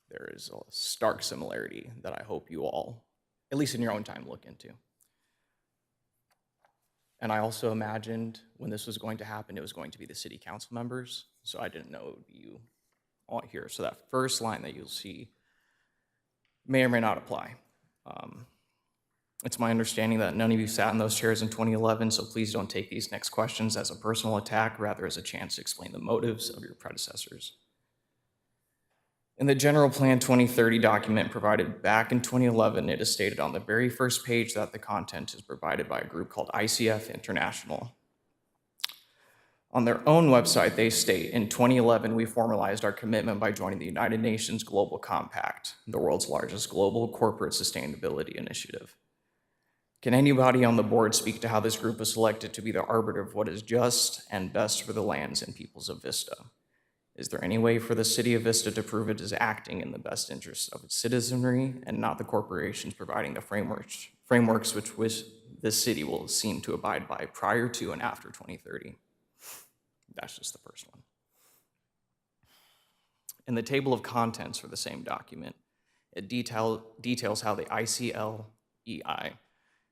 K: There is a stark similarity that I hope you all, at least in your own time, look into. And I also imagined when this was going to happen, it was going to be the city council members, so I didn't know it would be you all here. So that first line that you'll see may or may not apply. It's my understanding that none of you sat in those chairs in 2011, so please don't take these next questions as a personal attack, rather as a chance to explain the motives of your predecessors. In the General Plan 2030 document provided back in 2011, it is stated on the very first page that the content is provided by a group called ICF International. On their own website, they state, in 2011, we formalized our commitment by joining the United Nations Global Compact, the world's largest global corporate sustainability initiative. Can anybody on the board speak to how this group was selected to be the arbiter of what is just and best for the lands and peoples of Vista? Is there any way for the city of Vista to prove it is acting in the best interests of its citizenry and not the corporations providing the frameworks which this city will seem to abide by prior to and after 2030? That's just the first one. In the table of contents for the same document, it details how the ICLEI,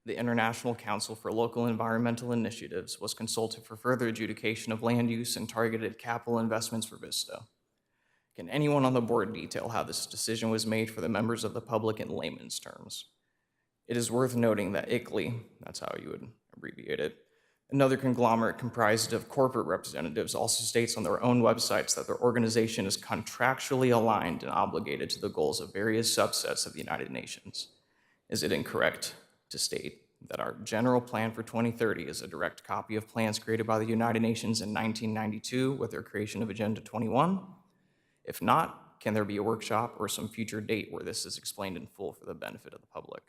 K: the International Council for Local Environmental Initiatives, was consulted for further adjudication of land use and targeted capital investments for Vista. Can anyone on the board detail how this decision was made for the members of the public in layman's terms? It is worth noting that ICLEI, that's how you would abbreviate it, another conglomerate comprised of corporate representatives, also states on their own websites that their organization is contractually aligned and obligated to the goals of various subsets of the United Nations. Is it incorrect to state that our general plan for 2030 is a direct copy of plans created by the United Nations in 1992 with their creation of Agenda 21? If not, can there be a workshop or some future date where this is explained in full for the benefit of the public?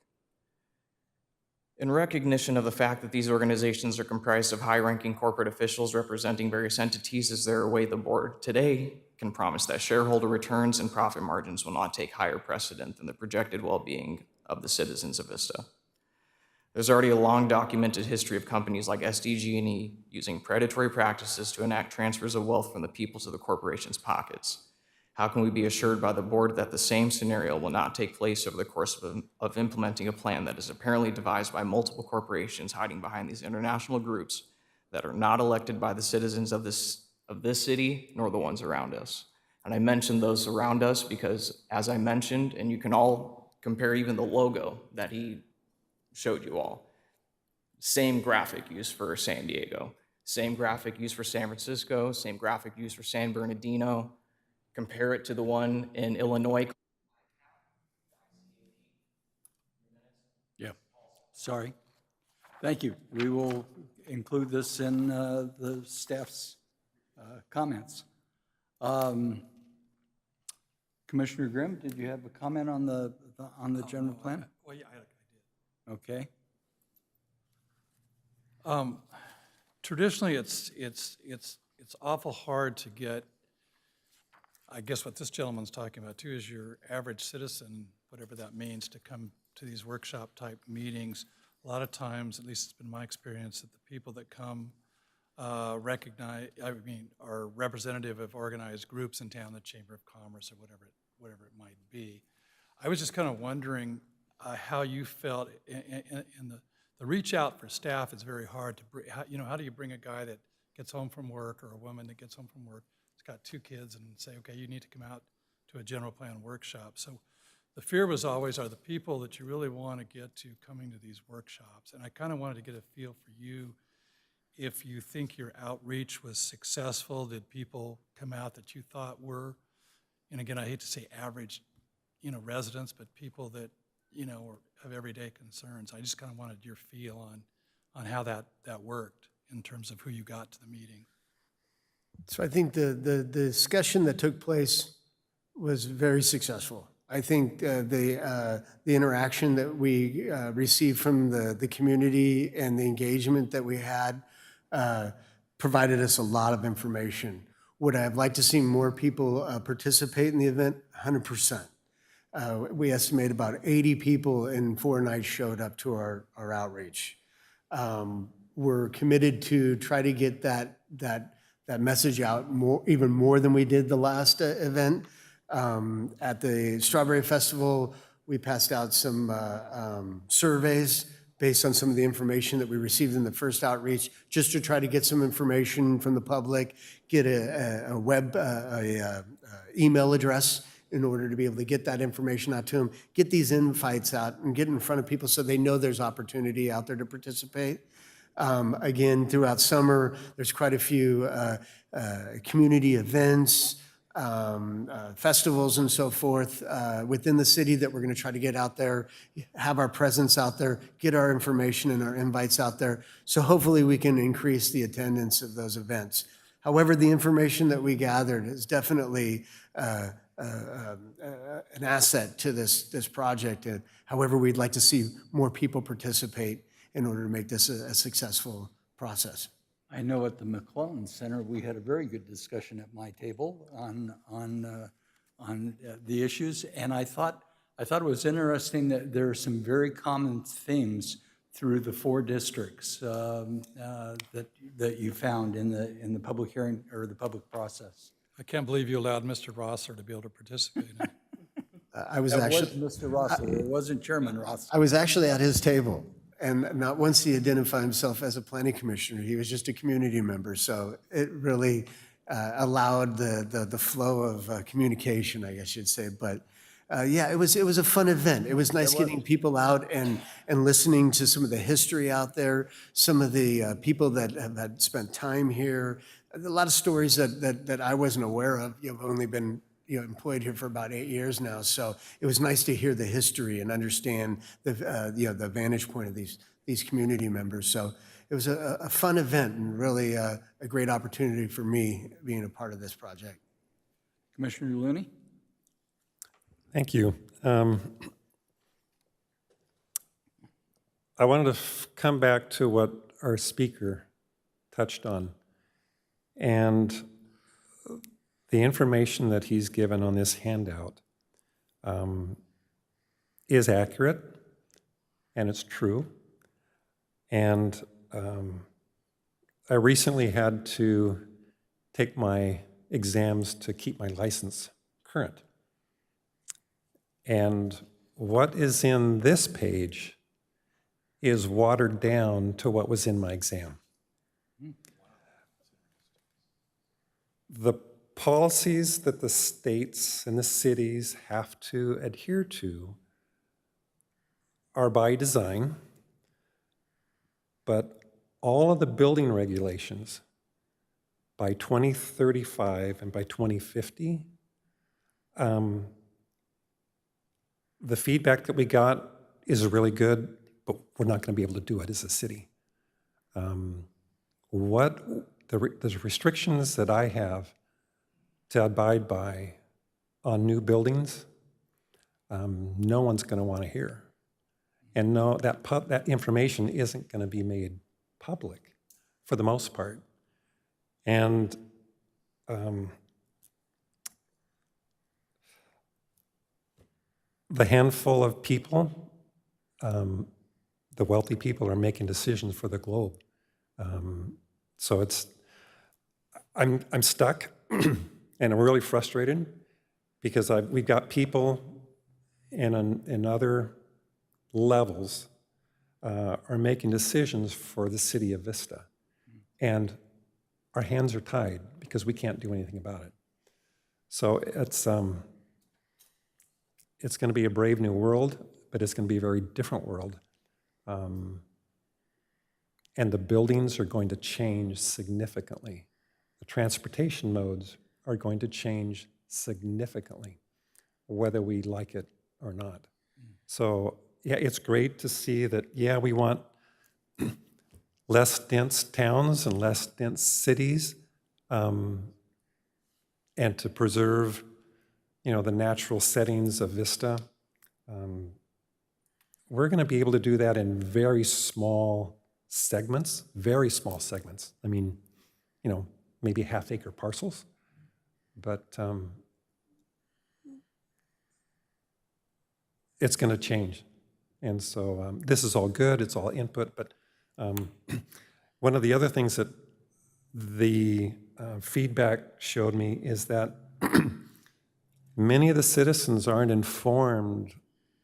K: In recognition of the fact that these organizations are comprised of high-ranking corporate officials representing various entities, is there a way the board today can promise that shareholder returns and profit margins will not take higher precedent than the projected well-being of the citizens of Vista? There's already a long documented history of companies like SDG&E using predatory practices to enact transfers of wealth from the people to the corporation's pockets. How can we be assured by the board that the same scenario will not take place over the course of implementing a plan that is apparently devised by multiple corporations hiding behind these international groups that are not elected by the citizens of this city nor the ones around us? And I mentioned those around us because, as I mentioned, and you can all compare even the logo that he showed you all, same graphic used for San Diego, same graphic used for San Francisco, same graphic used for San Bernardino. Compare it to the one in Illinois.
A: Yeah, sorry. Thank you. We will include this in the staff's comments. Commissioner Grimm, did you have a comment on the general plan?
H: Well, yeah, I did.
A: Okay.
H: Traditionally, it's awful hard to get. I guess what this gentleman's talking about too is your average citizen, whatever that means, to come to these workshop type meetings. A lot of times, at least it's been my experience, that the people that come are representative of organized groups in town, the Chamber of Commerce or whatever it might be. I was just kind of wondering how you felt, and the reach out for staff is very hard to bring. How do you bring a guy that gets home from work or a woman that gets home from work, has got 2 kids, and say, okay, you need to come out to a general plan workshop? So the fear was always, are the people that you really want to get to coming to these workshops? And I kind of wanted to get a feel for you, if you think your outreach was successful. Did people come out that you thought were, and again, I hate to say average, residents, but people that, have everyday concerns? I just kind of wanted your feel on how that worked in terms of who you got to the meeting.
J: So I think the discussion that took place was very successful. I think the interaction that we received from the community and the engagement that we had provided us a lot of information. Would I have liked to see more people participate in the event? 100%. We estimate about 80 people in 4 nights showed up to our outreach. We're committed to try to get that message out even more than we did the last event. At the Strawberry Festival, we passed out some surveys based on some of the information that we received in the first outreach, just to try to get some information from the public, get a email address in order to be able to get that information out to them, get these invites out and get in front of people so they know there's opportunity out there to participate. Again, throughout summer, there's quite a few community events, festivals and so forth within the city that we're going to try to get out there, have our presence out there, get our information and our invites out there. So hopefully we can increase the attendance of those events. However, the information that we gathered is definitely an asset to this project. And however, we'd like to see more people participate in order to make this a successful process.
A: I know at the McClellan Center, we had a very good discussion at my table on the issues, and I thought it was interesting that there are some very common themes through the 4 districts that you found in the public hearing or the public process.
H: I can't believe you allowed Mr. Rosser to be able to participate in it.
J: I was
A: That
J: actually.
A: was Mr. Rosser, it wasn't Chairman Rosser.
J: I was actually at his table, and not once he identified himself as a planning commissioner. He was just a community member, so it really allowed the flow of communication, I guess you'd say. But yeah, it was a fun event. It was nice getting people out and listening to some of the history out there, some of the people that have had spent time here. A lot of stories that I wasn't aware of. I've only been employed here for about 8 years now, so it was nice to hear the history and understand the vantage point of these community members. So it was a fun event and really a great opportunity for me being a part of this project.
A: Commissioner Looney?
D: Thank you. I wanted to come back to what our speaker touched on. And the information that he's given on this handout is accurate, and it's true. And I recently had to take my exams to keep my license current. And what is in this page is watered down to what was in my exam. The policies that the states and the cities have to adhere to are by design, but all of the building regulations by 2035 and by 2050, the feedback that we got is really good, but we're not going to be able to do it as a city. The restrictions that I have to abide by on new buildings, no one's going to want to hear. And no, that information isn't going to be made public for the most part. And the handful of people, the wealthy people, are making decisions for the globe. So I'm stuck, and I'm really frustrated because we've got people in other levels are making decisions for the city of Vista, and our hands are tied because we can't do anything about it. So it's going to be a brave new world, but it's going to be a very different world. And the buildings are going to change significantly. The transportation modes are going to change significantly, whether we like it or not. So yeah, it's great to see that, yeah, we want less dense towns and less dense cities, and to preserve, the natural settings of Vista. We're going to be able to do that in very small segments. I mean, maybe half-acre parcels. But it's going to change. And so this is all good, it's all input, but one of the other things that the feedback showed me is that many of the citizens aren't informed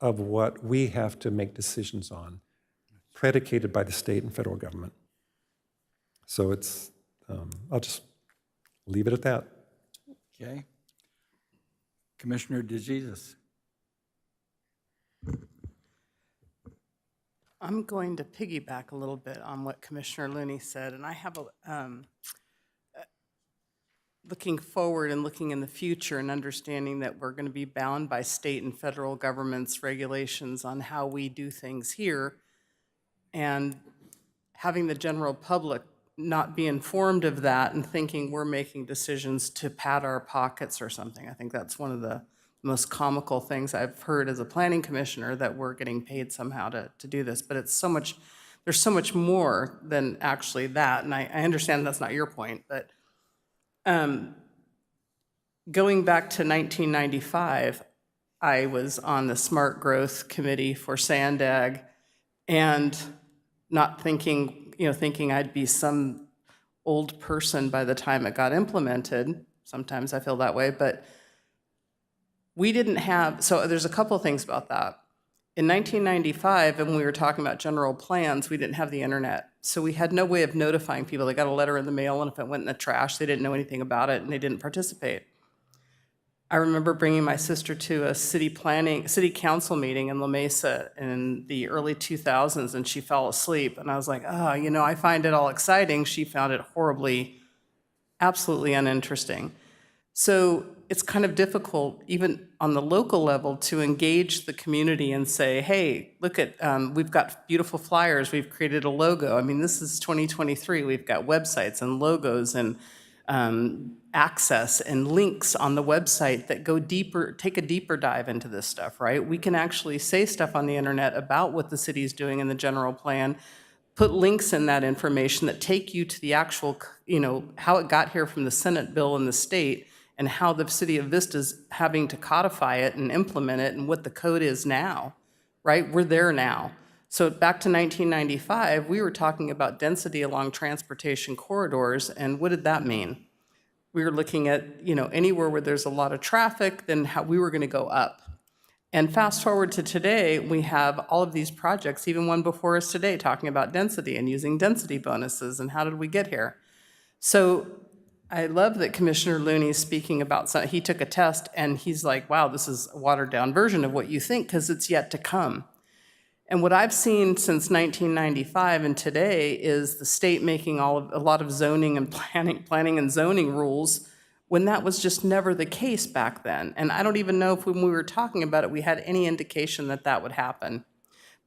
D: of what we have to make decisions on, predicated by the state and federal government. So it's, I'll just leave it at that.
A: Okay. Commissioner DeJesus.
C: I'm going to piggyback a little bit on what Commissioner Looney said, and I have looking forward and looking in the future and understanding that we're going to be bound by state and federal governments' regulations on how we do things here, and having the general public not be informed of that and thinking we're making decisions to pad our pockets or something. I think that's one of the most comical things I've heard as a planning commissioner, that we're getting paid somehow to do this. But it's so much, there's so much more than actually that. And I understand that's not your point, but going back to 1995, I was on the Smart Growth Committee for Sandag, and not thinking, thinking I'd be some old person by the time it got implemented. Sometimes I feel that way, but we didn't have, so there's a couple things about that. In 1995, and when we were talking about general plans, we didn't have the internet. So we had no way of notifying people. They got a letter in the mail, and if it went in the trash, they didn't know anything about it, and they didn't participate. I remember bringing my sister to a city council meeting in La Mesa in the early 2000s, and she fell asleep. And I was like, I find it all exciting. She found it horribly, absolutely uninteresting. So it's kind of difficult, even on the local level, to engage the community and say, hey, look at, we've got beautiful flyers, we've created a logo. I mean, this is 2023, we've got websites and logos and access and links on the website that go deeper, take a deeper dive into this stuff, right? We can actually say stuff on the internet about what the city's doing in the general plan, put links in that information that take you to the actual, how it got here from the Senate bill and the state, and how the city of Vista's having to codify it and implement it, and what the code is now, right? We're there now. So back to 1995, we were talking about density along transportation corridors, and what did that mean? We were looking at, anywhere where there's a lot of traffic, then how we were gonna go up. And fast forward to today, we have all of these projects, even one before us today, talking about density and using density bonuses, and how did we get here? So I love that Commissioner Looney's speaking about something. He took a test and he's like, wow, this is a watered down version of what you think, because it's yet to come. And what I've seen since 1995 and today is the state making a lot of zoning and planning and zoning rules, when that was just never the case back then. And I don't even know if when we were talking about it, we had any indication that that would happen.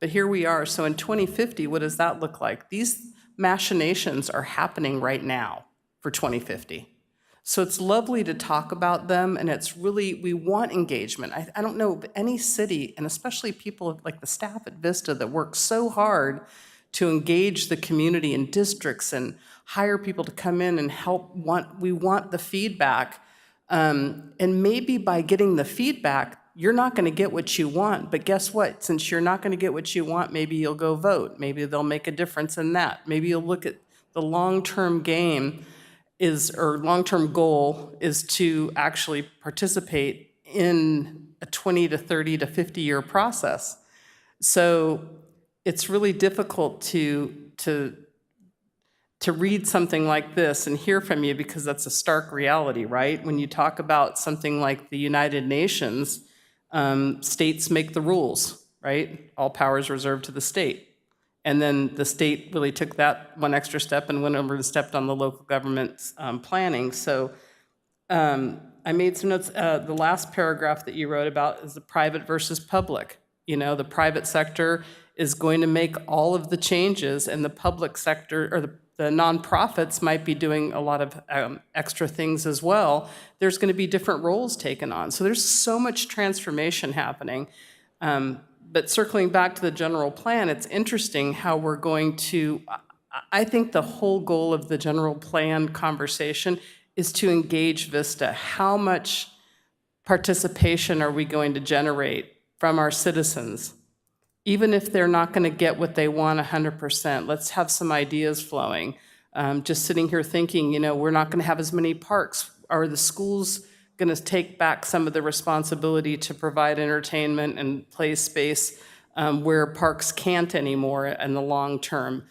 C: But here we are. So in 2050, what does that look like? These machinations are happening right now for 2050. So it's lovely to talk about them, and it's really, we want engagement. I don't know of any city, and especially people like the staff at Vista that work so hard to engage the community and districts and hire people to come in and help. We want the feedback. And maybe by getting the feedback, you're not going to get what you want. But guess what? Since you're not going to get what you want, maybe you'll go vote. Maybe they'll make a difference in that. Maybe you'll look at the long-term game long-term goal is to actually participate in a 20 to 30 to 50-year process. So it's really difficult to read something like this and hear from you, because that's a stark reality, right? When you talk about something like the United Nations, states make the rules, right? All powers reserved to the state. And then the state really took that one extra step and went over and stepped on the local government's planning. So I made some notes. The last paragraph that you wrote about is the private versus public. The private sector is going to make all of the changes, and the public sector, or the nonprofits, might be doing a lot of extra things as well. There's going to be different roles taken on. So there's so much transformation happening. But circling back to the general plan, it's interesting how we're going to, I think the whole goal of the general plan conversation is to engage Vista. How much participation are we going to generate from our citizens? Even if they're not going to get what they want 100%, let's have some ideas flowing. Just sitting here thinking, we're not going to have as many parks. Are the schools going to take back some of the responsibility to provide entertainment and play space where parks can't anymore in the long term,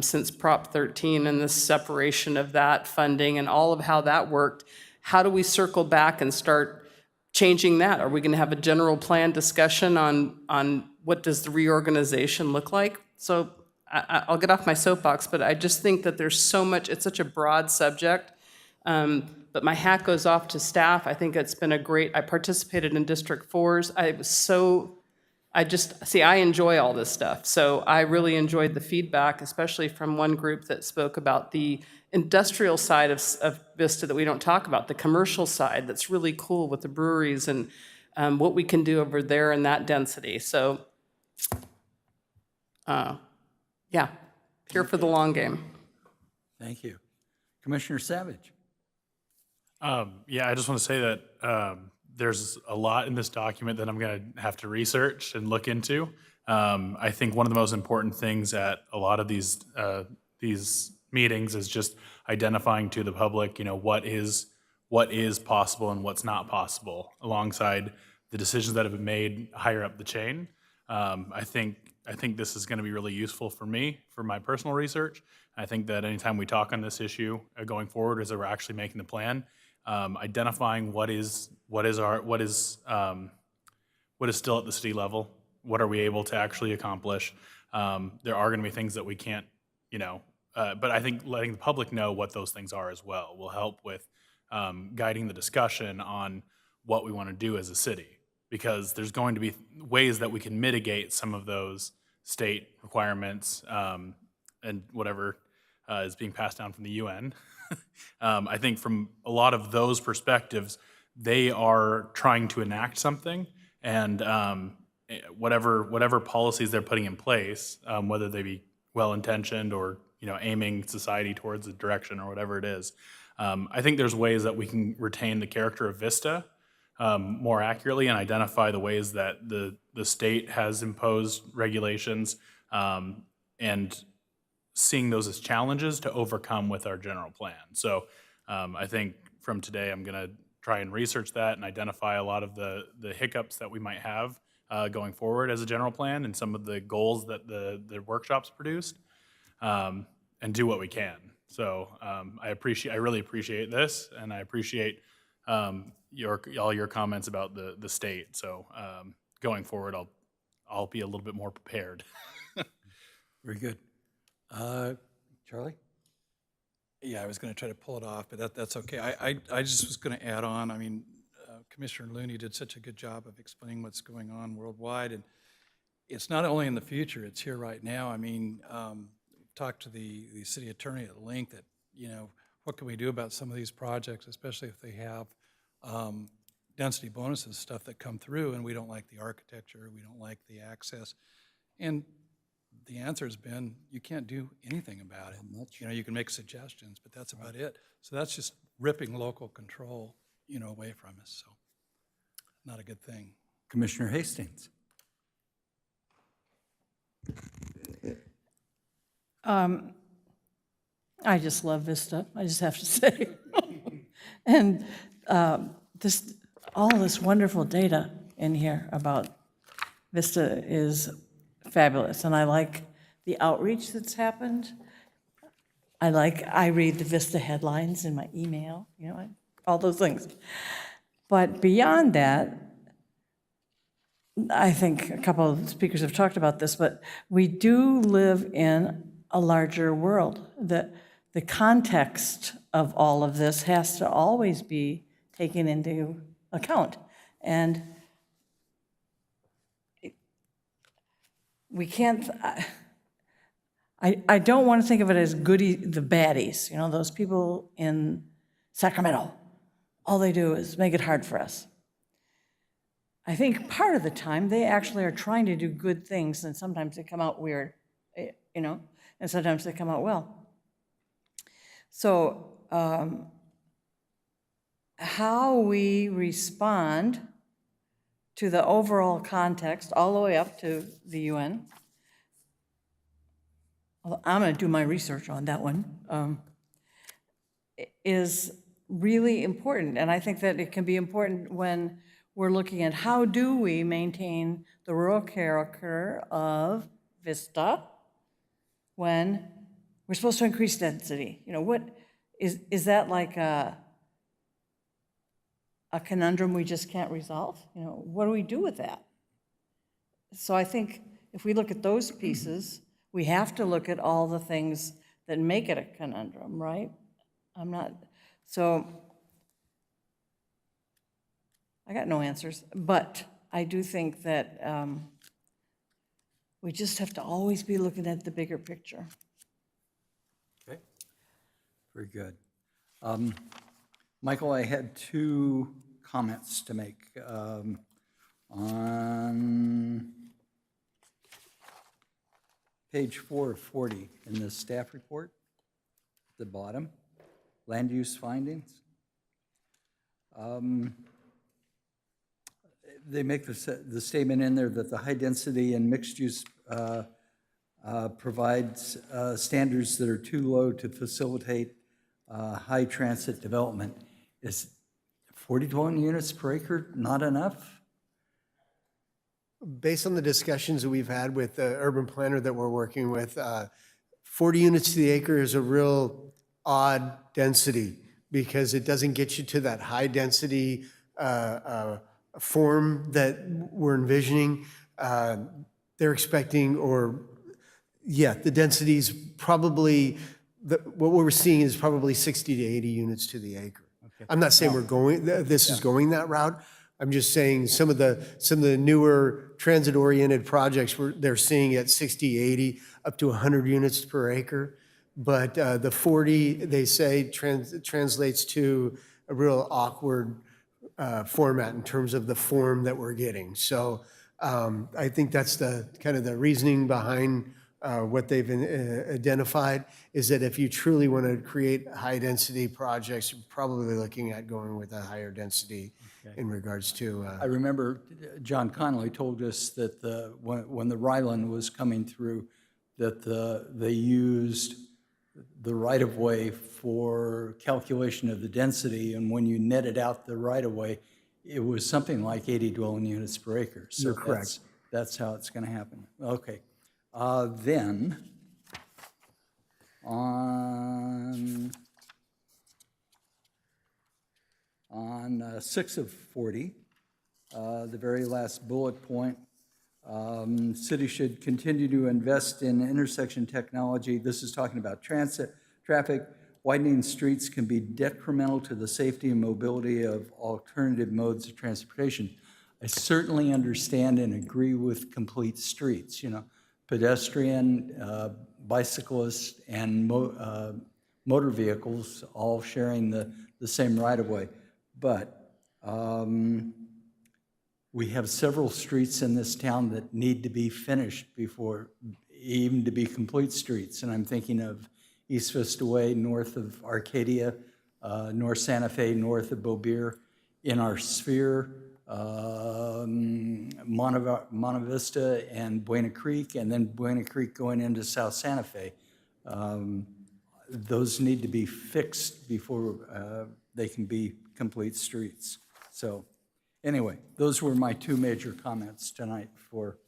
C: since Prop 13 and the separation of that funding and all of how that worked? How do we circle back and start changing that? Are we going to have a general plan discussion on what does the reorganization look like? So I'll get off my soapbox, but I just think that there's so much, it's such a broad subject. But my hat goes off to staff. I think it's been I participated in District 4s. I enjoy all this stuff. So I really enjoyed the feedback, especially from one group that spoke about the industrial side of Vista that we don't talk about, the commercial side that's really cool with the breweries and what we can do over there in that density. So, yeah, here for the long game.
A: Thank you. Commissioner Savage.
L: Yeah, I just want to say that there's a lot in this document that I'm going to have to research and look into. I think one of the most important things at a lot of these meetings is just identifying to the public, what is possible and what's not possible, alongside the decisions that have been made higher up the chain. I think this is going to be really useful for me, for my personal research. I think that anytime we talk on this issue going forward, as we're actually making the plan, identifying what is still at the city level, what are we able to actually accomplish. There are going to be things that we can't, but I think letting the public know what those things are as well will help with guiding the discussion on what we want to do as a city, because there's going to be ways that we can mitigate some of those state requirements and whatever is being passed down from the UN. I think from a lot of those perspectives, they are trying to enact something, and whatever policies they're putting in place, whether they be well-intentioned or aiming society towards a direction or whatever it is, I think there's ways that we can retain the character of Vista more accurately and identify the ways that the state has imposed regulations, and seeing those as challenges to overcome with our general plan. So I think from today I'm going to try and research that and identify a lot of the hiccups that we might have going forward as a general plan and some of the goals that the workshops produced, and do what we can. So I really appreciate this, and I appreciate all your comments about the state. So going forward, I'll be a little bit more prepared.
A: Very good. Charlie?
H: Yeah, I was going to try to pull it off, but that's okay. I just was going to add on, Commissioner Looney did such a good job of explaining what's going on worldwide, and it's not only in the future, it's here right now. Talked to the city attorney at length that, what can we do about some of these projects, especially if they have density bonuses, stuff that come through, and we don't like the architecture, we don't like the access. And the answer has been, you can't do anything about it. You can make suggestions, but that's about it. So that's just ripping local control, away from us. So not a good thing.
A: Commissioner Hastings.
I: I just love Vista, I just have to say. And all this wonderful data in here about Vista is fabulous, and I like the outreach that's happened. I read the Vista headlines in my email, all those things. But beyond that, I think a couple of speakers have talked about this, but we do live in a larger world. The context of all of this has to always be taken into account. And we can't, I don't want to think of it as the baddies, those people in Sacramento. All they do is make it hard for us. I think part of the time they actually are trying to do good things, and sometimes they come out weird, and sometimes they come out well. So how we respond to the overall context, all the way up to the UN, although I'm going to do my research on that one, is really important. And I think that it can be important when we're looking at how do we maintain the rural character of Vista when we're supposed to increase density. What is that like a conundrum we just can't resolve? What do we do with that? So I think if we look at those pieces, we have to look at all the things that make it a conundrum, right? So I got no answers, but I do think that we just have to always be looking at the bigger picture.
A: Okay, very good. Michael, I had two comments to make on page 4 of 40 in the staff report, at the bottom, land use findings. They make the statement in there that the high density and mixed use provides standards that are too low to facilitate high transit development. Is 40 dwelling units per acre not enough?
J: Based on the discussions that we've had with the urban planner that we're working with, 40 units to the acre is a real odd density because it doesn't get you to that high density form that we're envisioning. They're expecting, the density's probably, what we're seeing is probably 60 to 80 units to the acre. I'm not saying this is going that route. I'm just saying some of the newer transit-oriented projects, they're seeing at 60, 80, up to 100 units per acre. But the 40, they say, translates to a real awkward format in terms of the form that we're getting. So I think that's the kind of the reasoning behind what they've identified, is that if you truly want to create high-density projects, you're probably looking at going with a higher density in regards to...
A: I remember John Connolly told us that when the Ryland was coming through, that they used the right-of-way for calculation of the density, and when you netted out the right-of-way, it was something like 80 dwelling units per acre. So
J: You're correct.
A: That's how it's going to happen. Okay. Then, on 6 of 40, the very last bullet point, city should continue to invest in intersection technology. This is talking about transit, traffic. Widening streets can be detrimental to the safety and mobility of alternative modes of transportation. I certainly understand and agree with complete streets, pedestrian, bicyclists, and motor vehicles all sharing the same right-of-way. But we have several streets in this town that need to be finished before even to be complete streets. And I'm thinking of East Vista Way, north of Arcadia, North Santa Fe, north of Bobeer, in our sphere, Monte Vista and Buena Creek, and then Buena Creek going into South Santa Fe. Those need to be fixed before they can be complete streets. So anyway, those were my two major comments tonight for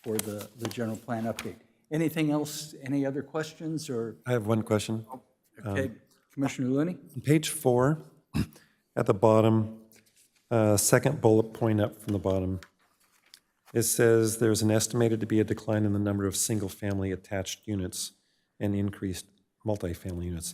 A: the general plan update. Anything else, any other questions or?
D: I have one question.
A: Okay, Commissioner Looney?
D: On page 4, at the bottom, second bullet point up from the bottom, it says there's an estimated to be a decline in the number of single-family attached units and increased multifamily units.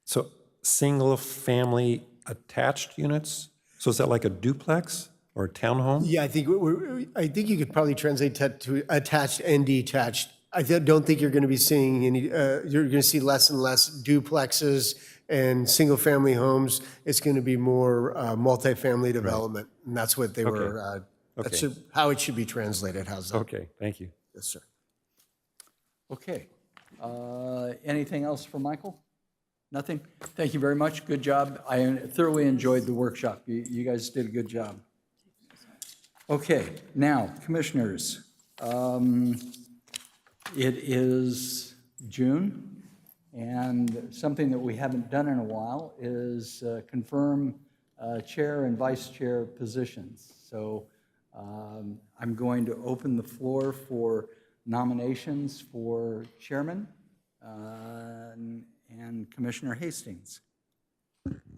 D: So single-family attached units? So is that like a duplex or a townhome?
J: Yeah, I think you could probably translate that to attached and detached. I don't think you're going to be seeing any, you're going to see less and less duplexes and single-family homes. It's going to be more multifamily development. And that's what they were, that's how it should be translated. How's that?
D: Okay, thank you.
J: Yes, sir.
A: Okay. Anything else for Michael? Nothing? Thank you very much. Good job. I thoroughly enjoyed the workshop. You guys did a good job. Okay, now, commissioners, it is June, and something that we haven't done in a while is confirm chair and vice chair positions. So I'm going to open the floor for nominations for chairman and Commissioner Hastings.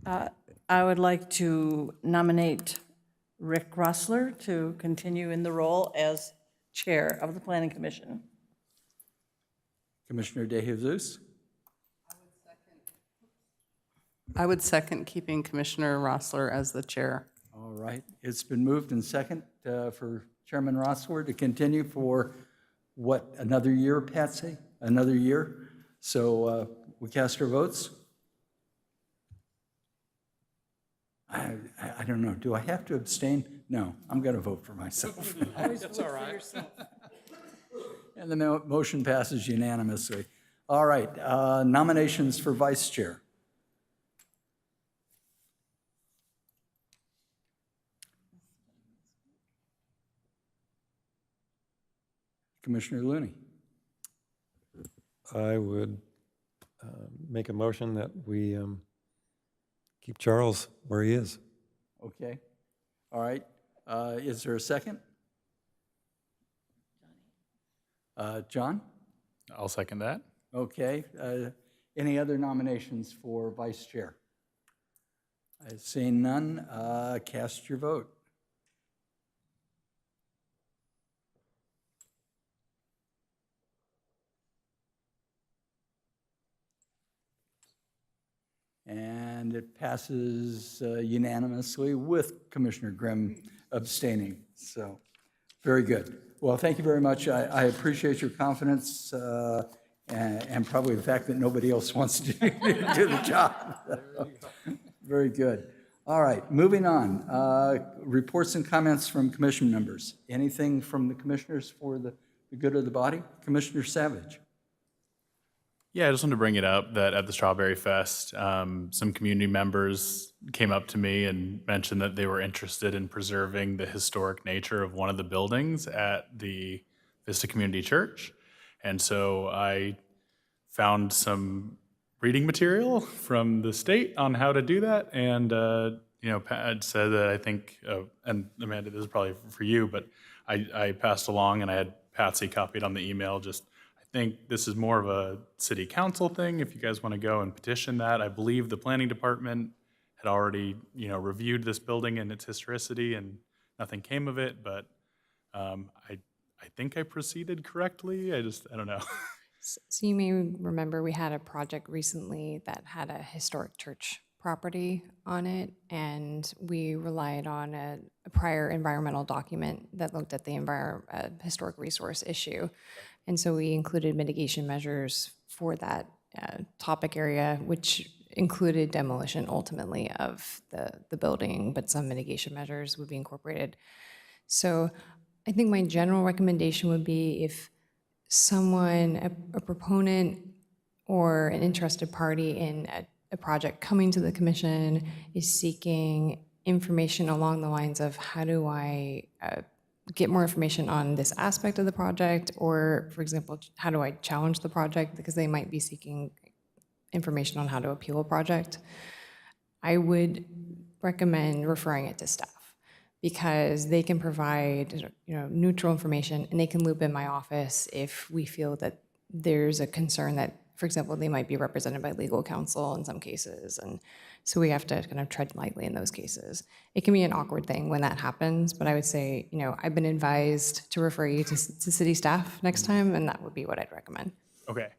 I: I would like to nominate Rick Rossler to continue in the role as chair of the Planning Commission.
A: Commissioner De Jesus?
C: I would second keeping Commissioner Rossler as the chair.
A: All right, it's been moved and second for Chairman Rossler to continue for, what, another year, Patsy? Another year? So we cast our votes? I don't know, do I have to abstain? No, I'm going to vote for myself.
I: That's all right.
A: And the motion passes unanimously. All right, nominations for vice chair. Commissioner Looney.
D: I would make a motion that we keep Charles where he is.
A: Okay, all right. Is there a second? John?
L: I'll second that.
A: Okay. Any other nominations for vice chair? I see none. Cast your vote. And it passes unanimously with Commissioner Grimm abstaining. So, very good. Well, thank you very much. I appreciate your confidence and probably the fact that nobody else wants to do the job. Very good. All right, moving on. Reports and comments from commission members. Anything from the commissioners for the good of the body? Commissioner Savage.
L: Yeah, I just wanted to bring it up that at the Strawberry Fest, some community members came up to me and mentioned that they were interested in preserving the historic nature of one of the buildings at the Vista Community Church. And so I found some reading material from the state on how to do that. And, Pat said that I think, and Amanda, this is probably for you, but I passed along and I had Patsy copied on the email. I think this is more of a city council thing. If you guys want to go and petition that, I believe the planning department had already, reviewed this building and its historicity, and nothing came of it. But I think I proceeded correctly. I don't know.
E: So you may remember we had a project recently that had a historic church property on it, and we relied on a prior environmental document that looked at the historic resource issue. And so we included mitigation measures for that topic area, which included demolition ultimately of the building, but some mitigation measures would be incorporated. So I think my general recommendation would be if someone, a proponent or an interested party in a project coming to the commission is seeking information along the lines of how do I get more information on this aspect of the project, or for example, how do I challenge the project, because they might be seeking information on how to appeal a project, I would recommend referring it to staff, because they can provide neutral information, and they can loop in my office if we feel that there's a concern that, for example, they might be represented by legal counsel in some cases, and so we have to kind of tread lightly in those cases. It can be an awkward thing when that happens, but I would say, I've been advised to refer you to city staff next time, and that would be what I'd recommend.
L: Okay.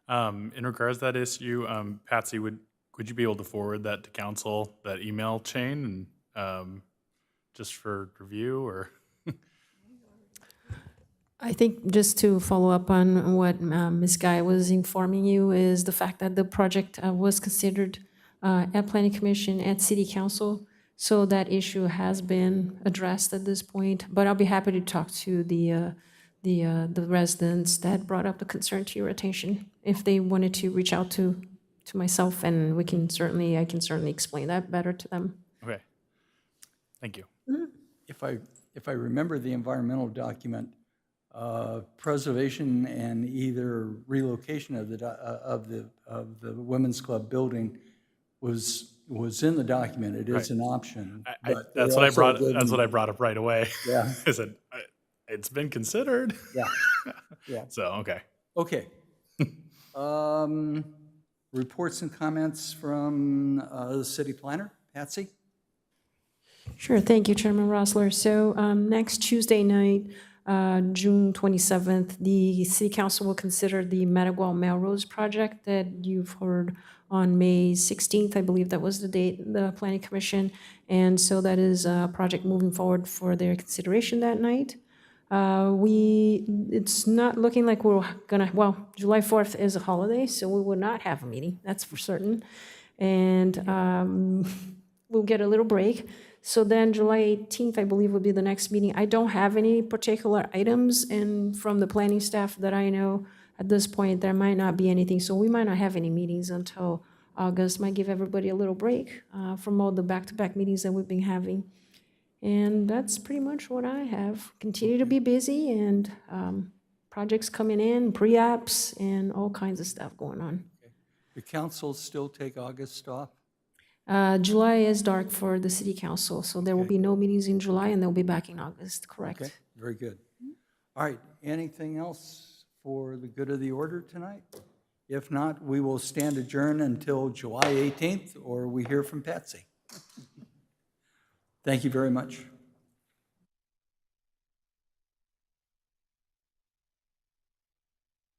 L: In regards to that issue, Patsy, would you be able to forward that to council, that email chain, and just for review, or?
M: I think just to follow up on what Ms. Guy was informing you is the fact that the project was considered at Planning Commission, at City Council, so that issue has been addressed at this point. But I'll be happy to talk to the residents that brought up the concern to your attention if they wanted to reach out to myself, and I can certainly explain that better to them.
L: Okay. Thank you.
A: If I remember the environmental document, preservation and either relocation of the Women's Club building was in the document. It is an option.
L: That's what I brought up right away.
A: Yeah.
L: I said, it's been considered.
A: Yeah. Yeah.
L: So, okay.
A: Okay. Reports and comments from the city planner, Patsy?
M: Sure, thank you, Chairman Rossler. So next Tuesday night, June 27th, the city council will consider the Matagual Melrose project that you've heard on May 16th. I believe that was the date, the planning commission. And so that is a project moving forward for their consideration that night. It's not looking like we're gonna, well, July 4th is a holiday, so we will not have a meeting, that's for certain. And we'll get a little break. So then July 18th, I believe, will be the next meeting. I don't have any particular items, and from the planning staff that I know, at this point, there might not be anything. So we might not have any meetings until August. Might give everybody a little break from all the back-to-back meetings that we've been having. And that's pretty much what I have. Continue to be busy and projects coming in, pre-apps, and all kinds of stuff going on.
A: The council still take August off?
M: July is dark for the city council, so there will be no meetings in July, and they'll be back in August, correct?
A: Okay, very good. All right, anything else for the good of the order tonight? If not, we will stand adjourned until July 18th, or we hear from Patsy. Thank you very much.